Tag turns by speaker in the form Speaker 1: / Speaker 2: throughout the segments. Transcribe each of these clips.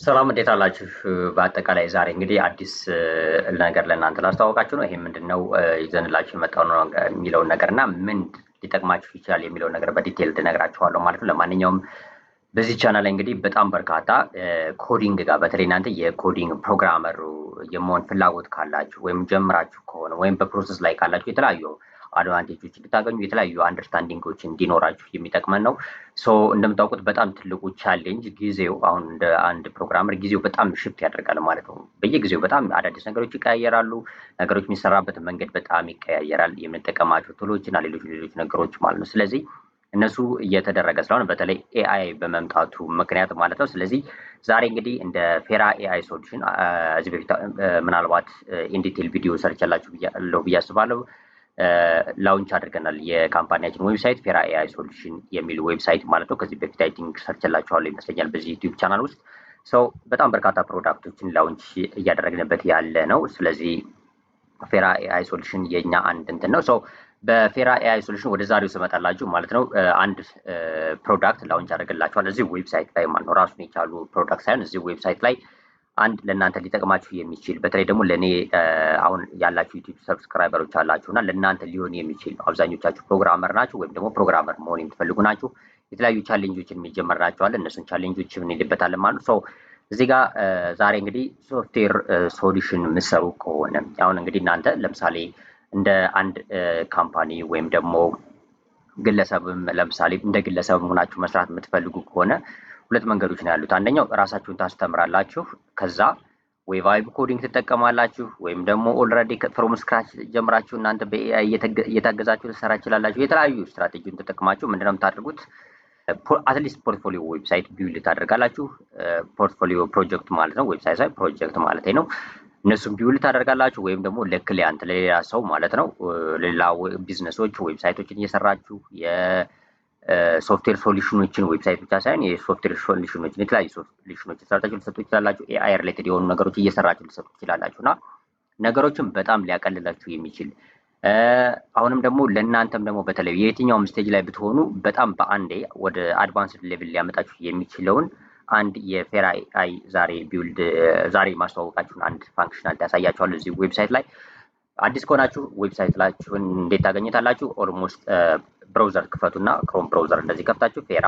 Speaker 1: ሰላም እንዴት አላችሁ? በአጠቃላይ ዛሬ እንግዲህ አዲስ ነገር ለእናንተ ላስተዋወቃችሁ ነው። ይሄ ምንድነው ይዘንላችሁ የመጣው ነው የሚለውን ነገር እና ምን ሊጠቅማችሁ ይችላል የሚለውን ነገር በዲቴል እነግራችኋለሁ ማለት ነው። ለማንኛውም በዚህ ቻናል ላይ እንግዲህ በጣም በርካታ ኮዲንግ ጋር በተለይ እናንተ የኮዲንግ ፕሮግራመር የመሆን ፍላጎት ካላችሁ ወይም ጀምራችሁ ከሆነ ወይም በፕሮሰስ ላይ ካላችሁ የተለያዩ አድቫንቴጆች እንድታገኙ የተለያዩ አንደርስታንዲንጎች እንዲኖራችሁ የሚጠቅመን ነው። ሶ እንደምታውቁት በጣም ትልቁ ቻሌንጅ ጊዜው አሁን እንደ አንድ ፕሮግራመር ጊዜው በጣም ሽፍት ያደርጋል ማለት ነው። በየጊዜው በጣም አዳዲስ ነገሮች ይቀያየራሉ። ነገሮች የሚሰራበት መንገድ በጣም ይቀያየራል። የምንጠቀማቸው ቱሎች እና ሌሎች ነገሮች ማለት ነው። ስለዚህ እነሱ እየተደረገ ስለሆነ በተለይ ኤአይ በመምጣቱ ምክንያት ማለት ነው። ስለዚህ ዛሬ እንግዲህ እንደ ፌራ ኤአይ ሶሉሽን እዚህ በፊት ምናልባት ኢንዲቴል ቪዲዮ ሰርቻላችሁ ብዬ አስባለሁ። ላውንች አድርገናል የካምፓኒያችን ዌብሳይት ፌራ ኤአይ ሶሉሽን የሚል ዌብሳይት ማለት ነው። ከዚህ በፊት አይ ቲንክ ሰርችላችኋለሁ ይመስለኛል በዚህ ዩቲዩብ ቻናል ውስጥ ሰው በጣም በርካታ ፕሮዳክቶችን ላውንች እያደረግንበት ያለ ነው። ስለዚህ ፌራ ኤአይ ሶሉሽን የኛ አንድ እንትን ነው። ሰው በፌራ ኤአይ ሶሉሽን ወደ ዛሬው ስመጣላችሁ ማለት ነው አንድ ፕሮዳክት ላውንች አድርገላችኋል እዚህ ዌብሳይት ላይ ማለት ነው። ራሱን የቻሉ ፕሮዳክት ሳይሆን እዚህ ዌብሳይት ላይ አንድ ለእናንተ ሊጠቅማችሁ የሚችል በተለይ ደግሞ ለእኔ አሁን ያላችሁ ዩቲዩብ ሰብስክራይበሮች አላችሁ እና ለእናንተ ሊሆን የሚችል ነው። አብዛኞቻችሁ ፕሮግራመር ናችሁ ወይም ደግሞ ፕሮግራመር መሆን የምትፈልጉ ናችሁ። የተለያዩ ቻሌንጆችን የሚጀመር ናቸዋለን እነሱን ቻሌንጆች እንሄድበታለን ማለት ነው። እዚህ ጋር ዛሬ እንግዲህ ሶፍትዌር ሶሉሽን የምትሰሩ ከሆነ አሁን እንግዲህ እናንተ ለምሳሌ እንደ አንድ ካምፓኒ ወይም ደግሞ ግለሰብም ለምሳሌ እንደ ግለሰብ ሆናችሁ መስራት የምትፈልጉ ከሆነ ሁለት መንገዶች ነው ያሉት። አንደኛው ራሳችሁን ታስተምራላችሁ፣ ከዛ ወይ ቫይብ ኮዲንግ ትጠቀማላችሁ ወይም ደግሞ ኦልሬዲ ፍሮም ስክራች ጀምራችሁ እናንተ በኤአይ እየታገዛችሁ ልትሰራ ይችላላችሁ። የተለያዩ ስትራቴጂውን ተጠቅማችሁ ምንድነው የምታደርጉት? አትሊስት ፖርትፎሊዮ ዌብሳይት ቢውልድ ታደርጋላችሁ። ፖርትፎሊዮ ፕሮጀክት ማለት ነው፣ ዌብሳይት ሳይሆን ፕሮጀክት ማለት ነው። እነሱም ቢውልድ ታደርጋላችሁ ወይም ደግሞ ለክሊያንት ለሌላ ሰው ማለት ነው፣ ሌላ ቢዝነሶች ዌብሳይቶችን እየሰራችሁ ሶፍትዌር ሶሉሽኖችን ዌብሳይት ብቻ ሳይሆን የሶፍትዌር ሶሉሽኖችን የተለያዩ ሶሉሽኖችን ሰርታችሁ ልትሰጡ ይችላላችሁ። ኤአይ ሪሌትድ የሆኑ ነገሮች እየሰራችሁ ልትሰጡ ትችላላችሁ እና ነገሮችን በጣም ሊያቀልላችሁ የሚችል አሁንም ደግሞ ለእናንተም ደግሞ በተለይ የትኛውም ስቴጅ ላይ ብትሆኑ በጣም በአንዴ ወደ አድቫንስድ ሌቭል ሊያመጣችሁ የሚችለውን አንድ የፌራ ኤአይ ዛሬ ማስተዋወቃችሁን አንድ ፋንክሽናል ያሳያችኋለሁ እዚህ ዌብሳይት ላይ። አዲስ ከሆናችሁ ዌብሳይት ላችሁን እንዴት ታገኙታላችሁ? ኦልሞስት ብራውዘር ክፈቱና ክሮም ብራውዘር እንደዚህ ከፍታችሁ ፌራ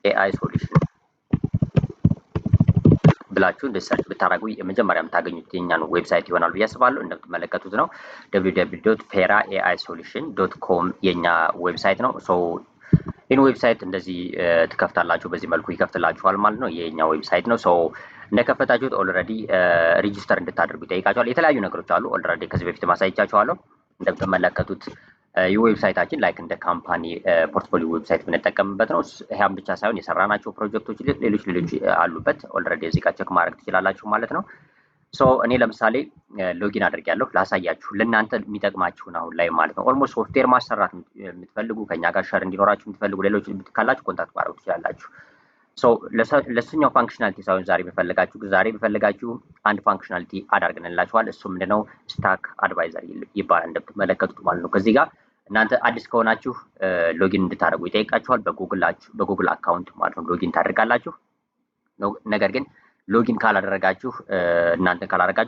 Speaker 1: ኤአይ ሶሉሽን ብላችሁ እንደሰርች ብታረጉ የመጀመሪያ የምታገኙት የኛን ዌብሳይት ይሆናል ብዬ አስባለሁ። እንደምትመለከቱት ነው www.feraAIsolution.com የኛ ዌብሳይት ነው። ይህን ዌብሳይት እንደዚህ ትከፍታላችሁ፣ በዚህ መልኩ ይከፍትላችኋል ማለት ነው። የኛ ዌብሳይት ነው። እንደከፈታችሁት ኦልሬዲ ሬጂስተር እንድታደርጉ ይጠይቃችኋል። የተለያዩ ነገሮች አሉ። ኦልሬዲ ከዚህ በፊት ማሳይቻችኋለሁ። እንደምትመለከቱት የዌብሳይታችን ላይክ እንደ ካምፓኒ ፖርትፎሊዮ ዌብሳይት የምንጠቀምበት ነው። ይሄም ብቻ ሳይሆን የሰራናቸው ፕሮጀክቶች ሌሎች አሉበት። ኦልሬዲ እዚህ ጋር ቼክ ማድረግ ትችላላችሁ ማለት ነው። እኔ ለምሳሌ ሎጊን አድርጌያለሁ ላሳያችሁ ለእናንተ የሚጠቅማችሁን አሁን ላይ ማለት ነው። ኦልሞስት ሶፍትዌር ማሰራት የምትፈልጉ ከኛ ጋር ሸር እንዲኖራችሁ የምትፈልጉ ሌሎች ካላችሁ ኮንታክት ማድረግ ትችላላችሁ። ለሱኛው ፋንክሽናሊቲ ሳይሆን ዛሬ በፈለጋችሁ አንድ ፋንክሽናሊቲ አዳርገንላችኋል። እሱ ምንድነው ስታክ አድቫይዘር ይባላል እንደምትመለከቱት ማለት ነው። ከዚህ ጋር እናንተ አዲስ ከሆናችሁ ሎጊን እንድታደርጉ ይጠይቃችኋል። በጉግል አካውንት ማለት ነው ሎጊን ታደርጋላችሁ። ነገር ግን ሎጊን ካላደረጋችሁ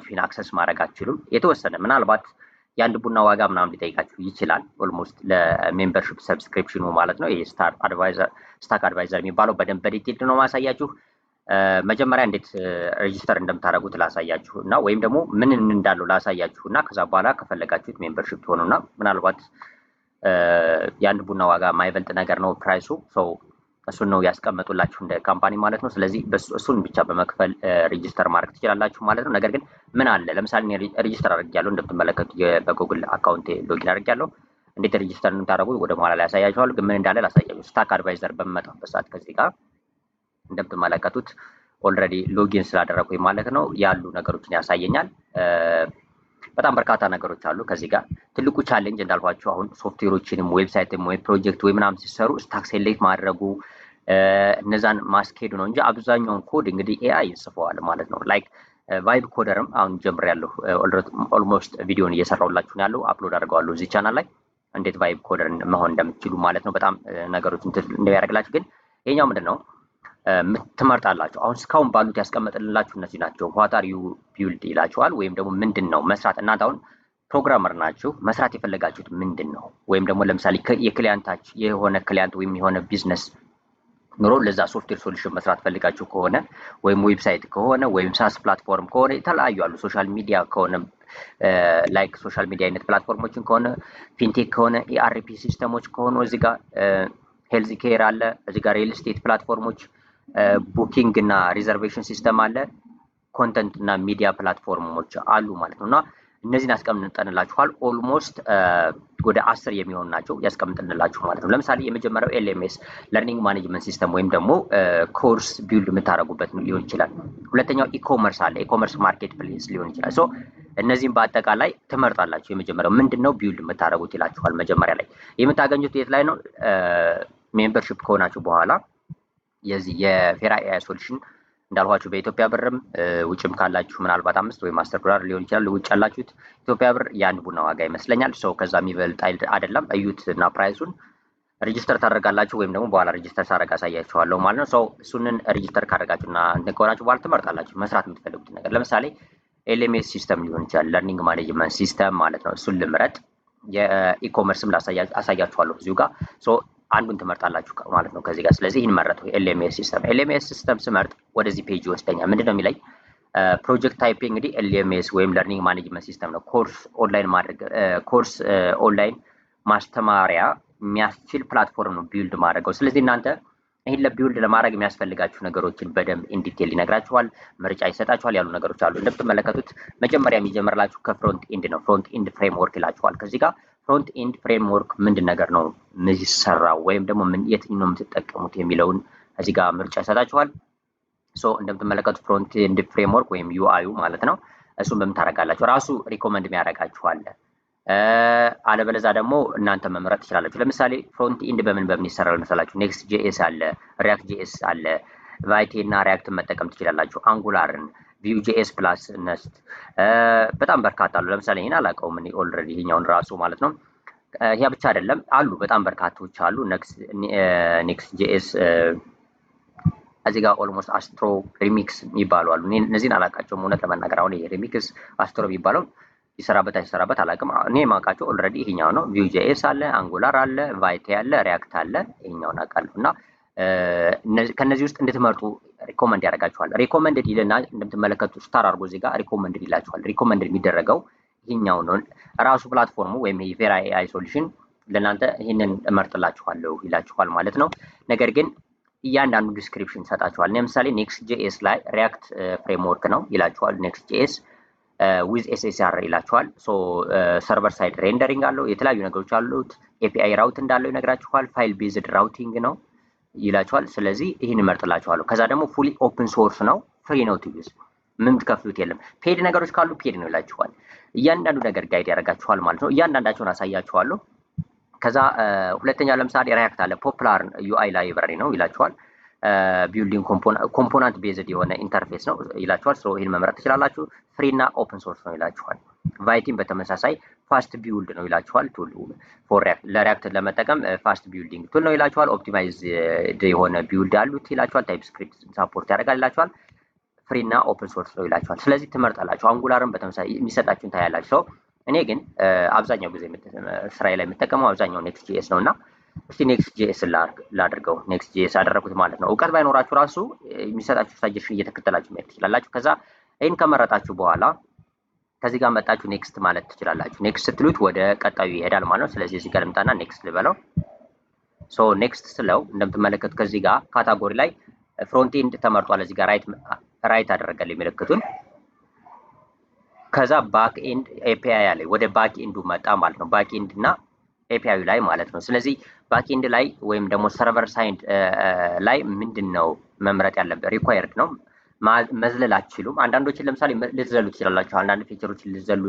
Speaker 1: ይህን አክሰስ ማድረግ አትችሉም። የተወሰነ ምናልባት የአንድ ቡና ዋጋ ምናምን ሊጠይቃችሁ ይችላል። ኦልሞስት ለሜምበርሺፕ ሰብስክሪፕሽኑ ማለት ነው። ይሄ ስታክ አድቫይዘር የሚባለው በደንብ በዲቴል ነው ማሳያችሁ። መጀመሪያ እንዴት ሬጂስተር እንደምታደርጉት ላሳያችሁ እና ወይም ደግሞ ምን እንዳለው ላሳያችሁ እና ከዛ በኋላ ከፈለጋችሁት ሜምበርሺፕ ትሆኑና ምናልባት የአንድ ቡና ዋጋ የማይበልጥ ነገር ነው ፕራይሱ። እሱን ነው ያስቀመጡላችሁ እንደ ካምፓኒ ማለት ነው። ስለዚህ እሱን ብቻ በመክፈል ሬጂስተር ማድረግ ትችላላችሁ ማለት ነው። ነገር ግን ምን አለ ለምሳሌ እኔ ሬጂስተር አድርጌያለሁ እንደምትመለከቱት በጉግል አካውንት ሎጊን አድርጌያለሁ። እንዴት ሬጂስተር እንደምታደርጉት ወደ በኋላ ላይ ያሳያችኋለሁ። ግን ምን እንዳለ ላሳያችሁ። ስታክ አድቫይዘር በመጣበት ሰዓት ከዚህ ጋር እንደምትመለከቱት ኦልሬዲ ሎጊን ስላደረኩኝ ማለት ነው ያሉ ነገሮችን ያሳየኛል። በጣም በርካታ ነገሮች አሉ። ከዚህ ጋር ትልቁ ቻሌንጅ እንዳልኳችሁ አሁን ሶፍትዌሮችንም ዌብሳይትም ወይ ፕሮጀክት ወይ ምናምን ሲሰሩ ስታክ ሴሌክት ማድረጉ እነዛን ማስኬዱ ነው እንጂ አብዛኛውን ኮድ እንግዲህ ኤአይ ይጽፈዋል ማለት ነው። ላይክ ቫይብ ኮደርም አሁን ጀምሬያለሁ። ኦልሞስት ቪዲዮን እየሰራሁላችሁ ነው ያለው። አፕሎድ አድርገዋለሁ እዚህ ቻናል ላይ እንዴት ቫይብ ኮደር መሆን እንደምትችሉ ማለት ነው። በጣም ነገሮች እንደያደርግላችሁ ግን ይሄኛው ምንድነው ትመርጣላችሁ። አሁን እስካሁን ባሉት ያስቀመጥንላችሁ እነዚህ ናቸው። ዋት አር ዩ ቢልድ ይላችኋል። ወይም ደግሞ ምንድን ነው መስራት እናንተ አሁን ፕሮግራመር ናችሁ፣ መስራት የፈለጋችሁት ምንድን ነው? ወይም ደግሞ ለምሳሌ የክሊያንታችሁ የሆነ ክሊያንት ወይም የሆነ ቢዝነስ ኑሮ ለዛ ሶፍትዌር ሶሉሽን መስራት ፈልጋችሁ ከሆነ ወይም ዌብሳይት ከሆነ ወይም ሳስ ፕላትፎርም ከሆነ የተለያዩ አሉ። ሶሻል ሚዲያ ከሆነ ላይክ ሶሻል ሚዲያ አይነት ፕላትፎርሞችን ከሆነ ፊንቴክ ከሆነ ኢአርፒ ሲስተሞች ከሆኑ እዚህ ጋር ሄልዝ ኬር አለ። እዚህ ጋር ሪል ስቴት ፕላትፎርሞች ቡኪንግ እና ሪዘርቬሽን ሲስተም አለ። ኮንተንት እና ሚዲያ ፕላትፎርሞች አሉ ማለት ነው እና እነዚህን ያስቀምጠንላችኋል። ኦልሞስት ወደ 10 የሚሆኑ ናቸው ያስቀምጠንላችሁ ማለት ነው። ለምሳሌ የመጀመሪያው ኤልኤምኤስ ለርኒንግ ማኔጅመንት ሲስተም ወይም ደግሞ ኮርስ ቢልድ የምታደርጉበት ሊሆን ይችላል። ሁለተኛው ኢኮመርስ አለ፣ ኢኮመርስ ማርኬት ፕሌስ ሊሆን ይችላል። ሶ እነዚህም በአጠቃላይ ትመርጣላችሁ። የመጀመሪያው ምንድነው ቢልድ የምታደርጉት ይላችኋል። መጀመሪያ ላይ የምታገኙት የት ላይ ነው? ሜምበርሺፕ ከሆናችሁ በኋላ የዚህ የፌራ ኤአይ ሶሉሽን እንዳልኳችሁ በኢትዮጵያ ብርም ውጭም ካላችሁ ምናልባት $5 ወይም $10 ሊሆን ይችላል። ውጭ ያላችሁት ኢትዮጵያ ብር የአንድ ቡና ዋጋ ይመስለኛል። ሰው ከዛ የሚበልጥ አይደለም። እዩት እና ፕራይሱን ሬጂስተር ታደርጋላችሁ ወይም ደግሞ በኋላ ሬጂስተር ሳደርግ አሳያችኋለሁ ማለት ነው። ሰው እሱንን ሬጂስተር ካደረጋችሁና እንትን ከሆናችሁ በኋላ ትመርጣላችሁ መስራት የምትፈልጉት ነገር። ለምሳሌ ኤልኤምኤስ ሲስተም ሊሆን ይችላል፣ ለርኒንግ ማኔጅመንት ሲስተም ማለት ነው። እሱን ልምረጥ። የኢኮመርስም አሳያችኋለሁ እዚሁ ጋር። ሶ አንዱን ትመርጣላችሁ ማለት ነው ከዚህ ጋር። ስለዚህ ይህን መረጥኩ ኤልኤምኤስ ሲስተም። ኤልኤምኤስ ሲስተም ስመርጥ ወደዚህ ፔጅ ይወስደኛል። ምንድነው የሚለኝ? ፕሮጀክት ታይፕ እንግዲህ ኤልኤምኤስ ወይም ለርኒንግ ማኔጅመንት ሲስተም ነው። ኮርስ ኦንላይን ማስተማሪያ የሚያስችል ፕላትፎርም ነው ቢልድ ማድረገው። ስለዚህ እናንተ ይህን ለቢልድ ለማድረግ የሚያስፈልጋችሁ ነገሮችን በደንብ ኢንዲቴል ይነግራችኋል፣ ምርጫ ይሰጣችኋል። ያሉ ነገሮች አሉ። እንደምትመለከቱት መጀመሪያ የሚጀምርላችሁ ከፍሮንት ኤንድ ነው። ፍሮንት ኤንድ ፍሬምወርክ ይላችኋል። ከዚህ ጋር ፍሮንት ኤንድ ፍሬምወርክ ምንድን ነገር ነው የሚሰራው ወይም ደግሞ የትኛው ነው የምትጠቀሙት የሚለውን እዚህ ጋር ምርጫ ይሰጣችኋል። ሶ እንደምትመለከቱት ፍሮንት ኤንድ ፍሬምወርክ ወይም ዩአዩ ማለት ነው። እሱን በምን ታደርጋላችሁ? ራሱ ሪኮመንድ የሚያደርጋችሁ አለ። አለበለዛ ደግሞ እናንተ መምረጥ ትችላላችሁ። ለምሳሌ ፍሮንት ኤንድ በምን ይሰራል መሰላችሁ? ኔክስት ጂኤስ አለ፣ ሪያክት ጂኤስ አለ። ቫይቴ እና ሪያክትን መጠቀም ትችላላችሁ። አንጉላርን፣ ቪው ጂኤስ ፕላስ፣ ነስት በጣም በርካታ አሉ። ለምሳሌ ይሄን አላውቀውም እኔ ኦልሬዲ ይሄኛውን ራሱ ማለት ነው። ይሄ ብቻ አይደለም አሉ፣ በጣም በርካቶች አሉ። ኔክስት ጂኤስ እዚህ ጋር ኦልሞስት አስትሮ ሪሚክስ የሚባሉ አሉ። እነዚህን አላውቃቸውም እውነት ለመናገር። አሁን ይሄ ሪሚክስ አስትሮ የሚባለው ይሰራበት አይሰራበት አላውቅም። እኔ የማውቃቸው ኦልሬዲ ይሄኛው ነው። ቪው ጂኤስ አለ፣ አንጉላር አለ፣ ቫይቴ አለ፣ ሪያክት አለ። ይሄኛውን አውቃለሁ እና ከነዚህ ውስጥ እንድትመርጡ ሪኮመንድ ያደርጋችኋል። ሪኮመንድድ ይልና እንደምትመለከቱት ስታር አድርጎ እዚህ ጋር ሪኮመንድድ ይላችኋል። ሪኮመንድድ የሚደረገው ይሄኛው ነው። ራሱ ፕላትፎርሙ ወይም የፌራ ኤአይ ሶሉሽን ለእናንተ ይህንን እመርጥላችኋለሁ ይላችኋል ማለት ነው። ነገር ግን እያንዳንዱ ዲስክሪፕሽን ሰጣችኋል። ለምሳሌ ኔክስት ጂኤስ ላይ ሪያክት ፍሬምወርክ ነው ይላችኋል። ኔክስት ጂኤስ ዊዝ ኤስኤስአር ይላችኋል። ሶ ሰርቨር ሳይድ ሬንደሪንግ አለው፣ የተለያዩ ነገሮች አሉት። ኤፒአይ ራውት እንዳለው ይነግራችኋል። ፋይል ቤዝድ ራውቲንግ ነው ይላችኋል። ስለዚህ ይህን እመርጥላችኋለሁ። ከዛ ደግሞ ፉሊ ኦፕን ሶርስ ነው፣ ፍሪ ነው ቱ ዩዝ፣ ምንም ትከፍሉት የለም። ፔድ ነገሮች ካሉ ፔድ ነው ይላችኋል። እያንዳንዱ ነገር ጋይድ ያደርጋችኋል ማለት ነው። እያንዳንዳቸውን አሳያችኋለሁ። ከዛ ሁለተኛው ለምሳሌ ሪያክት አለ፣ ፖፕላር ዩአይ ላይብራሪ ነው ይላችኋል። ቢልዲንግ ኮምፖናንት ቤዝድ የሆነ ኢንተርፌስ ነው ይላችኋል። ሶ ይህን መምረጥ ትችላላችሁ። ፍሪ እና ኦፕን ሶርስ ነው ይላችኋል። ቫይቲም በተመሳሳይ ፋስት ቢውልድ ነው ይላችኋል። ቱል ፎር ለሪያክት ለመጠቀም ፋስት ቢውልዲንግ ቱል ነው ይላችኋል። ኦፕቲማይዝ የሆነ ቢውልድ አሉት ይላችኋል። ታይፕ ስክሪፕት ሳፖርት ያደርጋል ይላችኋል። ፍሪ እና ኦፕን ሶርስ ነው ይላችኋል። ስለዚህ ትመርጣላችሁ። አንጉላርን በተመሳሳይ የሚሰጣችሁን ታያላችሁ። ሰው እኔ ግን አብዛኛው ጊዜ ስራዬ ላይ የምጠቀመው አብዛኛው ኔክስት ጂኤስ ነው እና እስቲ ኔክስት ጂኤስ ላድርገው። ኔክስት ጂኤስ አደረኩት ማለት ነው። እውቀት ባይኖራችሁ ራሱ የሚሰጣችሁ ሳጀሽን እየተከተላችሁ መሄድ ትችላላችሁ። ከዛ ይህን ከመረጣችሁ በኋላ ከዚህ ጋር መጣችሁ ኔክስት ማለት ትችላላችሁ። ኔክስት ስትሉት ወደ ቀጣዩ ይሄዳል ማለት ነው። ስለዚህ እዚህ ጋር ልምጣና ኔክስት ልበለው። ሶ ኔክስት ስለው እንደምትመለከቱት ከዚህ ጋር ካታጎሪ ላይ ፍሮንት ኤንድ ተመርጧል። እዚህ ጋር ራይት አደረገልኝ ምልክቱን። ከዛ ባክ ኤንድ ኤፒአይ ላይ ወደ ባክ ኤንዱ መጣ ማለት ነው። ባክ ኤንድ እና ኤፒአይ ላይ ማለት ነው። ስለዚህ ባክ ኤንድ ላይ ወይም ደግሞ ሰርቨር ሳይድ ላይ ምንድነው መምረጥ ያለበት? ሪኳየርድ ነው፣ መዝለል አትችሉም። አንዳንዶችን ለምሳሌ ልትዘሉ ትችላላችሁ። አንዳንድ ፊቸሮችን ልትዘሉ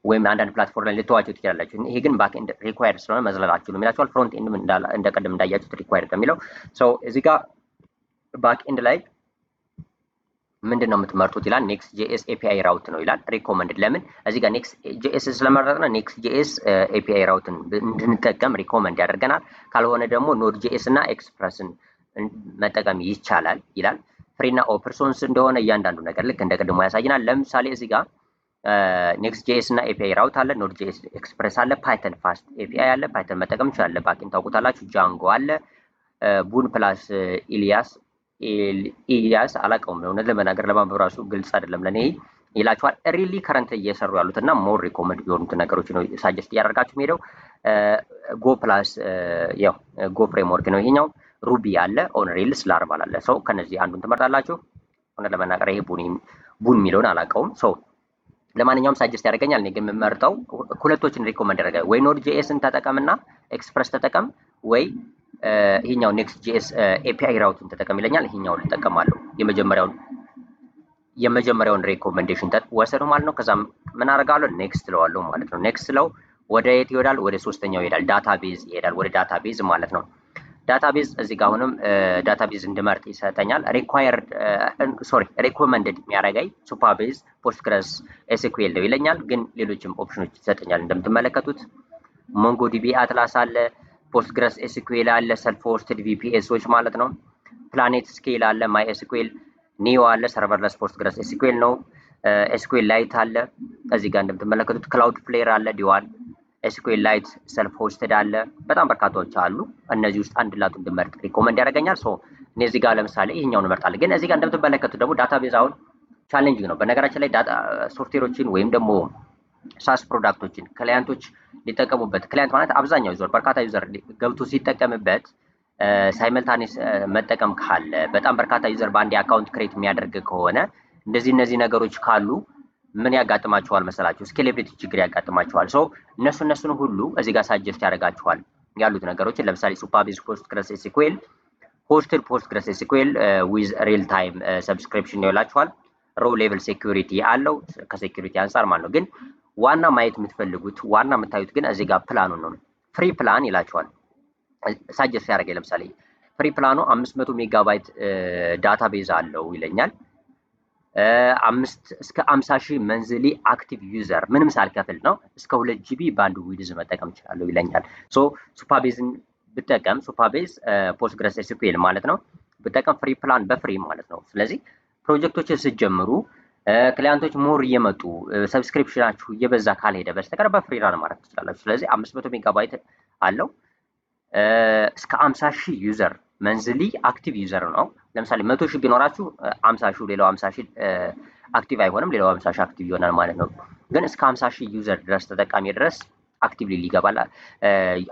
Speaker 1: ወይም አንዳንድ ፕላትፎርም ላይ ልትዋቸው ትችላላችሁ። ይሄ ግን ባክ ኤንድ ሪኳየርድ ስለሆነ መዝለል አትችሉም ይላችኋል። ፍሮንት ኤንድ እንደቀደም እንዳያችሁት ሪኳየርድ ነው የሚለው። ሶ እዚህ ጋር ባክ ኤንድ ላይ ምንድነው የምትመርጡት ይላል። ኔክስት ጂኤስ ኤፒአይ ራውት ነው ይላል። ሪኮመንድድ ለምን እዚህ ጋር ኔክስት ጂኤስ ስለመረጥን ኔክስት ጂኤስ ኤፒአይ ራውትን እንድንጠቀም ሪኮመንድ ያደርገናል። ካልሆነ ደግሞ ኖድ ጂኤስ እና ኤክስፕረስን መጠቀም ይቻላል ይላል። ፍሪና ኦፕን ሶርስ እንደሆነ እያንዳንዱ ነገር ልክ እንደ ቅድሞ ያሳየናል። ለምሳሌ እዚህ ጋር ኔክስት ጄኤስ እና ኤፒአይ ራውት አለ፣ ኖድ ጄኤስ ኤክስፕረስ አለ፣ ፓይተን ፋስት ኤፒአይ አለ፣ ፓይተን መጠቀም ይችላል። ባኪን ታውቁታላችሁ። ጃንጎ አለ፣ ቡን ፕላስ ኢሊያስ አላውቀውም። እውነት ለመናገር ለማንበብ ራሱ ግልጽ አይደለም ለኔ ይላችኋል። ሪሊ ከረንት እየሰሩ ያሉት እና ሞር ሪኮመንድ የሆኑት ነገሮች ነው ሳጀስት እያደረጋችሁ ሄደው። ጎ ፕላስ ያው ጎ ፍሬምወርክ ነው ይሄኛው። ሩቢ አለ፣ ኦን ሬልስ፣ ላርቫል አለ። ሰው ከነዚህ አንዱን ትመርጣላችሁ። እውነት ለመናገር ይሄ ቡን የሚለውን አላውቀውም። ሰው ለማንኛውም ሳጀስት ያደርገኛል። እኔ ግን የምመርጠው ሁለቶችን ሪኮመንድ ያደርጋል። ወይ ኖድ ጄኤስን ተጠቀምና ኤክስፕረስ ተጠቀም፣ ወይ ይሄኛው ኔክስት ጄኤስ ኤፒአይ ራውትን ተጠቀም ይለኛል። ይሄኛውን እጠቀማለሁ። የመጀመሪያውን ሬኮመንዴሽን ወሰዱ ማለት ነው። ከዛም ምን አደርጋለሁ? ኔክስት እለዋለሁ ማለት ነው። ኔክስት ለው ወደ የት ይሄዳል? ወደ ሶስተኛው ይሄዳል። ዳታቤዝ ይሄዳል። ወደ ዳታቤዝ ማለት ነው። ዳታቤዝ እዚህ ጋር አሁንም ዳታቤዝ እንድመርጥ ይሰጠኛል። ሪኮመንድድ የሚያደርገኝ ሱፐርቤዝ፣ ፖስትግረስ፣ ኤስኩኤል ነው ይለኛል። ግን ሌሎችም ኦፕሽኖች ይሰጠኛል። እንደምትመለከቱት ሞንጎዲቢ አትላስ አለ፣ ፖስትግረስ ኤስኩኤል አለ፣ ሰልፍ ሆስትድ ቪፒኤሶች ማለት ነው። ፕላኔት ስኬል አለ፣ ማይ ኤስኩኤል፣ ኒዮ አለ፣ ሰርቨርለስ ፖስትግረስ ኤስኩኤል ነው። ኤስኩኤል ላይት አለ። እዚህ ጋር እንደምትመለከቱት ክላውድ ፍሌር አለ፣ ዲዋል ኤስኩኤል ላይት፣ ሰልፍ ሆስትድ አለ። በጣም በርካታዎች አሉ። እነዚህ ውስጥ አንድ ላቱ እንድመርጥ ሪኮመንድ ያደርገኛል። ሶ እኔ እዚህ ጋር ለምሳሌ ይሄኛውን እመርጣለሁ። ግን እዚህ ጋር እንደምትመለከቱት ደግሞ ዳታቤዝ አሁን ቻሌንጂንግ ነው። በነገራችን ላይ ሶፍትዌሮችን ወይም ደግሞ ሳስ ፕሮዳክቶችን ክላይንቶች ሊጠቀሙበት፣ ክላይንት ማለት አብዛኛው ዩዘር በርካታ ዩዘር ገብቶ ሲጠቀምበት ሳይመልታኒስ መጠቀም ካለ በጣም በርካታ ዩዘር በአንድ አካውንት ክሬት የሚያደርግ ከሆነ እነዚህ ነገሮች ካሉ ምን ያጋጥማቸዋል መሰላችሁ? ስኬሌቢሊቲ ችግር ያጋጥማቸዋል። ሶ እነሱን ሁሉ እዚህ ጋር ሳጀስት ያደርጋቸዋል ያሉት ነገሮችን። ለምሳሌ ሱፐርቤዝ ፖስትግረስ ኤስኩኤል፣ ሆስትድ ፖስትግረስ ኤስኩኤል ዊዝ ሪል ታይም ሰብስክሪፕሽን ነው ይላችኋል። ሮ ሌቭል ሴኩሪቲ አለው ከሴኩሪቲ አንጻር ማለት ነው። ግን ዋና ማየት የምትፈልጉት ዋና የምታዩት ግን እዚህ ጋር ፕላኑን ነው። ፍሪ ፕላን ይላችኋል ሳጀስት ያደርገኝ። ለምሳሌ ፍሪ ፕላኑ 500 ሜጋባይት ዳታቤዝ አለው ይለኛል። 5 እስከ 50,000 መንዝሊ አክቲቭ ዩዘር ምንም ሳልከፍል ነው እስከ 2 ጂቢ ባንድ ዊድዝ መጠቀም እችላለሁ ይለኛል። ሶ ሱፐርቤዝን ብጠቀም ሱፐርቤዝ ፖስትግረስ ኤስኩኤል ማለት ነው ብጠቀም ፍሪ ፕላን በፍሪ ማለት ነው። ስለዚህ ፕሮጀክቶችን ስትጀምሩ ክላይንቶች ሞር እየመጡ ሰብስክሪፕሽናችሁ እየበዛ ካልሄደ በስተቀር በፍሪ ራን ማድረግ ትችላላችሁ። ስለዚህ 500 ሜጋባይት አለው እስከ 50,000 ዩዘር መንዝሊ አክቲቭ ዩዘር ነው። ለምሳሌ 100,000 ቢኖራችሁ 50,000 ሌላው 50,000 አክቲቭ አይሆንም፣ ሌላው 50,000 አክቲቭ ይሆናል ማለት ነው። ግን እስከ 50,000 ዩዘር ድረስ ተጠቃሚ ድረስ አክቲቭሊ ሊገባል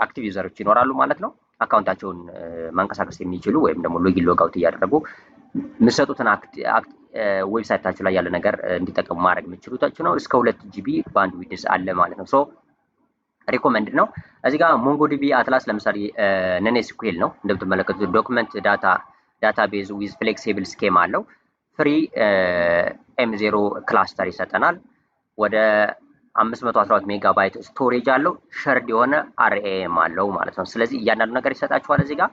Speaker 1: አክቲቭ ዩዘሮች ይኖራሉ ማለት ነው። አካውንታቸውን ማንቀሳቀስ የሚችሉ ወይም ደግሞ ሎጊን ሎጋውት እያደረጉ የምትሰጡትን ዌብሳይታችሁ ላይ ያለ ነገር እንዲጠቀሙ ማድረግ የምትችሉት ነው። እስከ 2 ጂቢ ባንድ ዊድዝ አለ ማለት ነው። ሶ ሪኮመንድ ነው። እዚህ ጋር ሞንጎዲቢ አትላስ ለምሳሌ ነን ኤስኩኤል ነው እንደምትመለከቱት ዶክመንት ዳታቤዝ ዊዝ ፍሌክሲብል ስኬማ አለው። ፍሪ M0 ክላስተር ይሰጠናል። ወደ 512 ሜጋባይት ስቶሬጅ አለው። ሸርድ የሆነ አርኤም አለው ማለት ነው። ስለዚህ እያንዳንዱ ነገር ይሰጣችኋል። እዚህ ጋር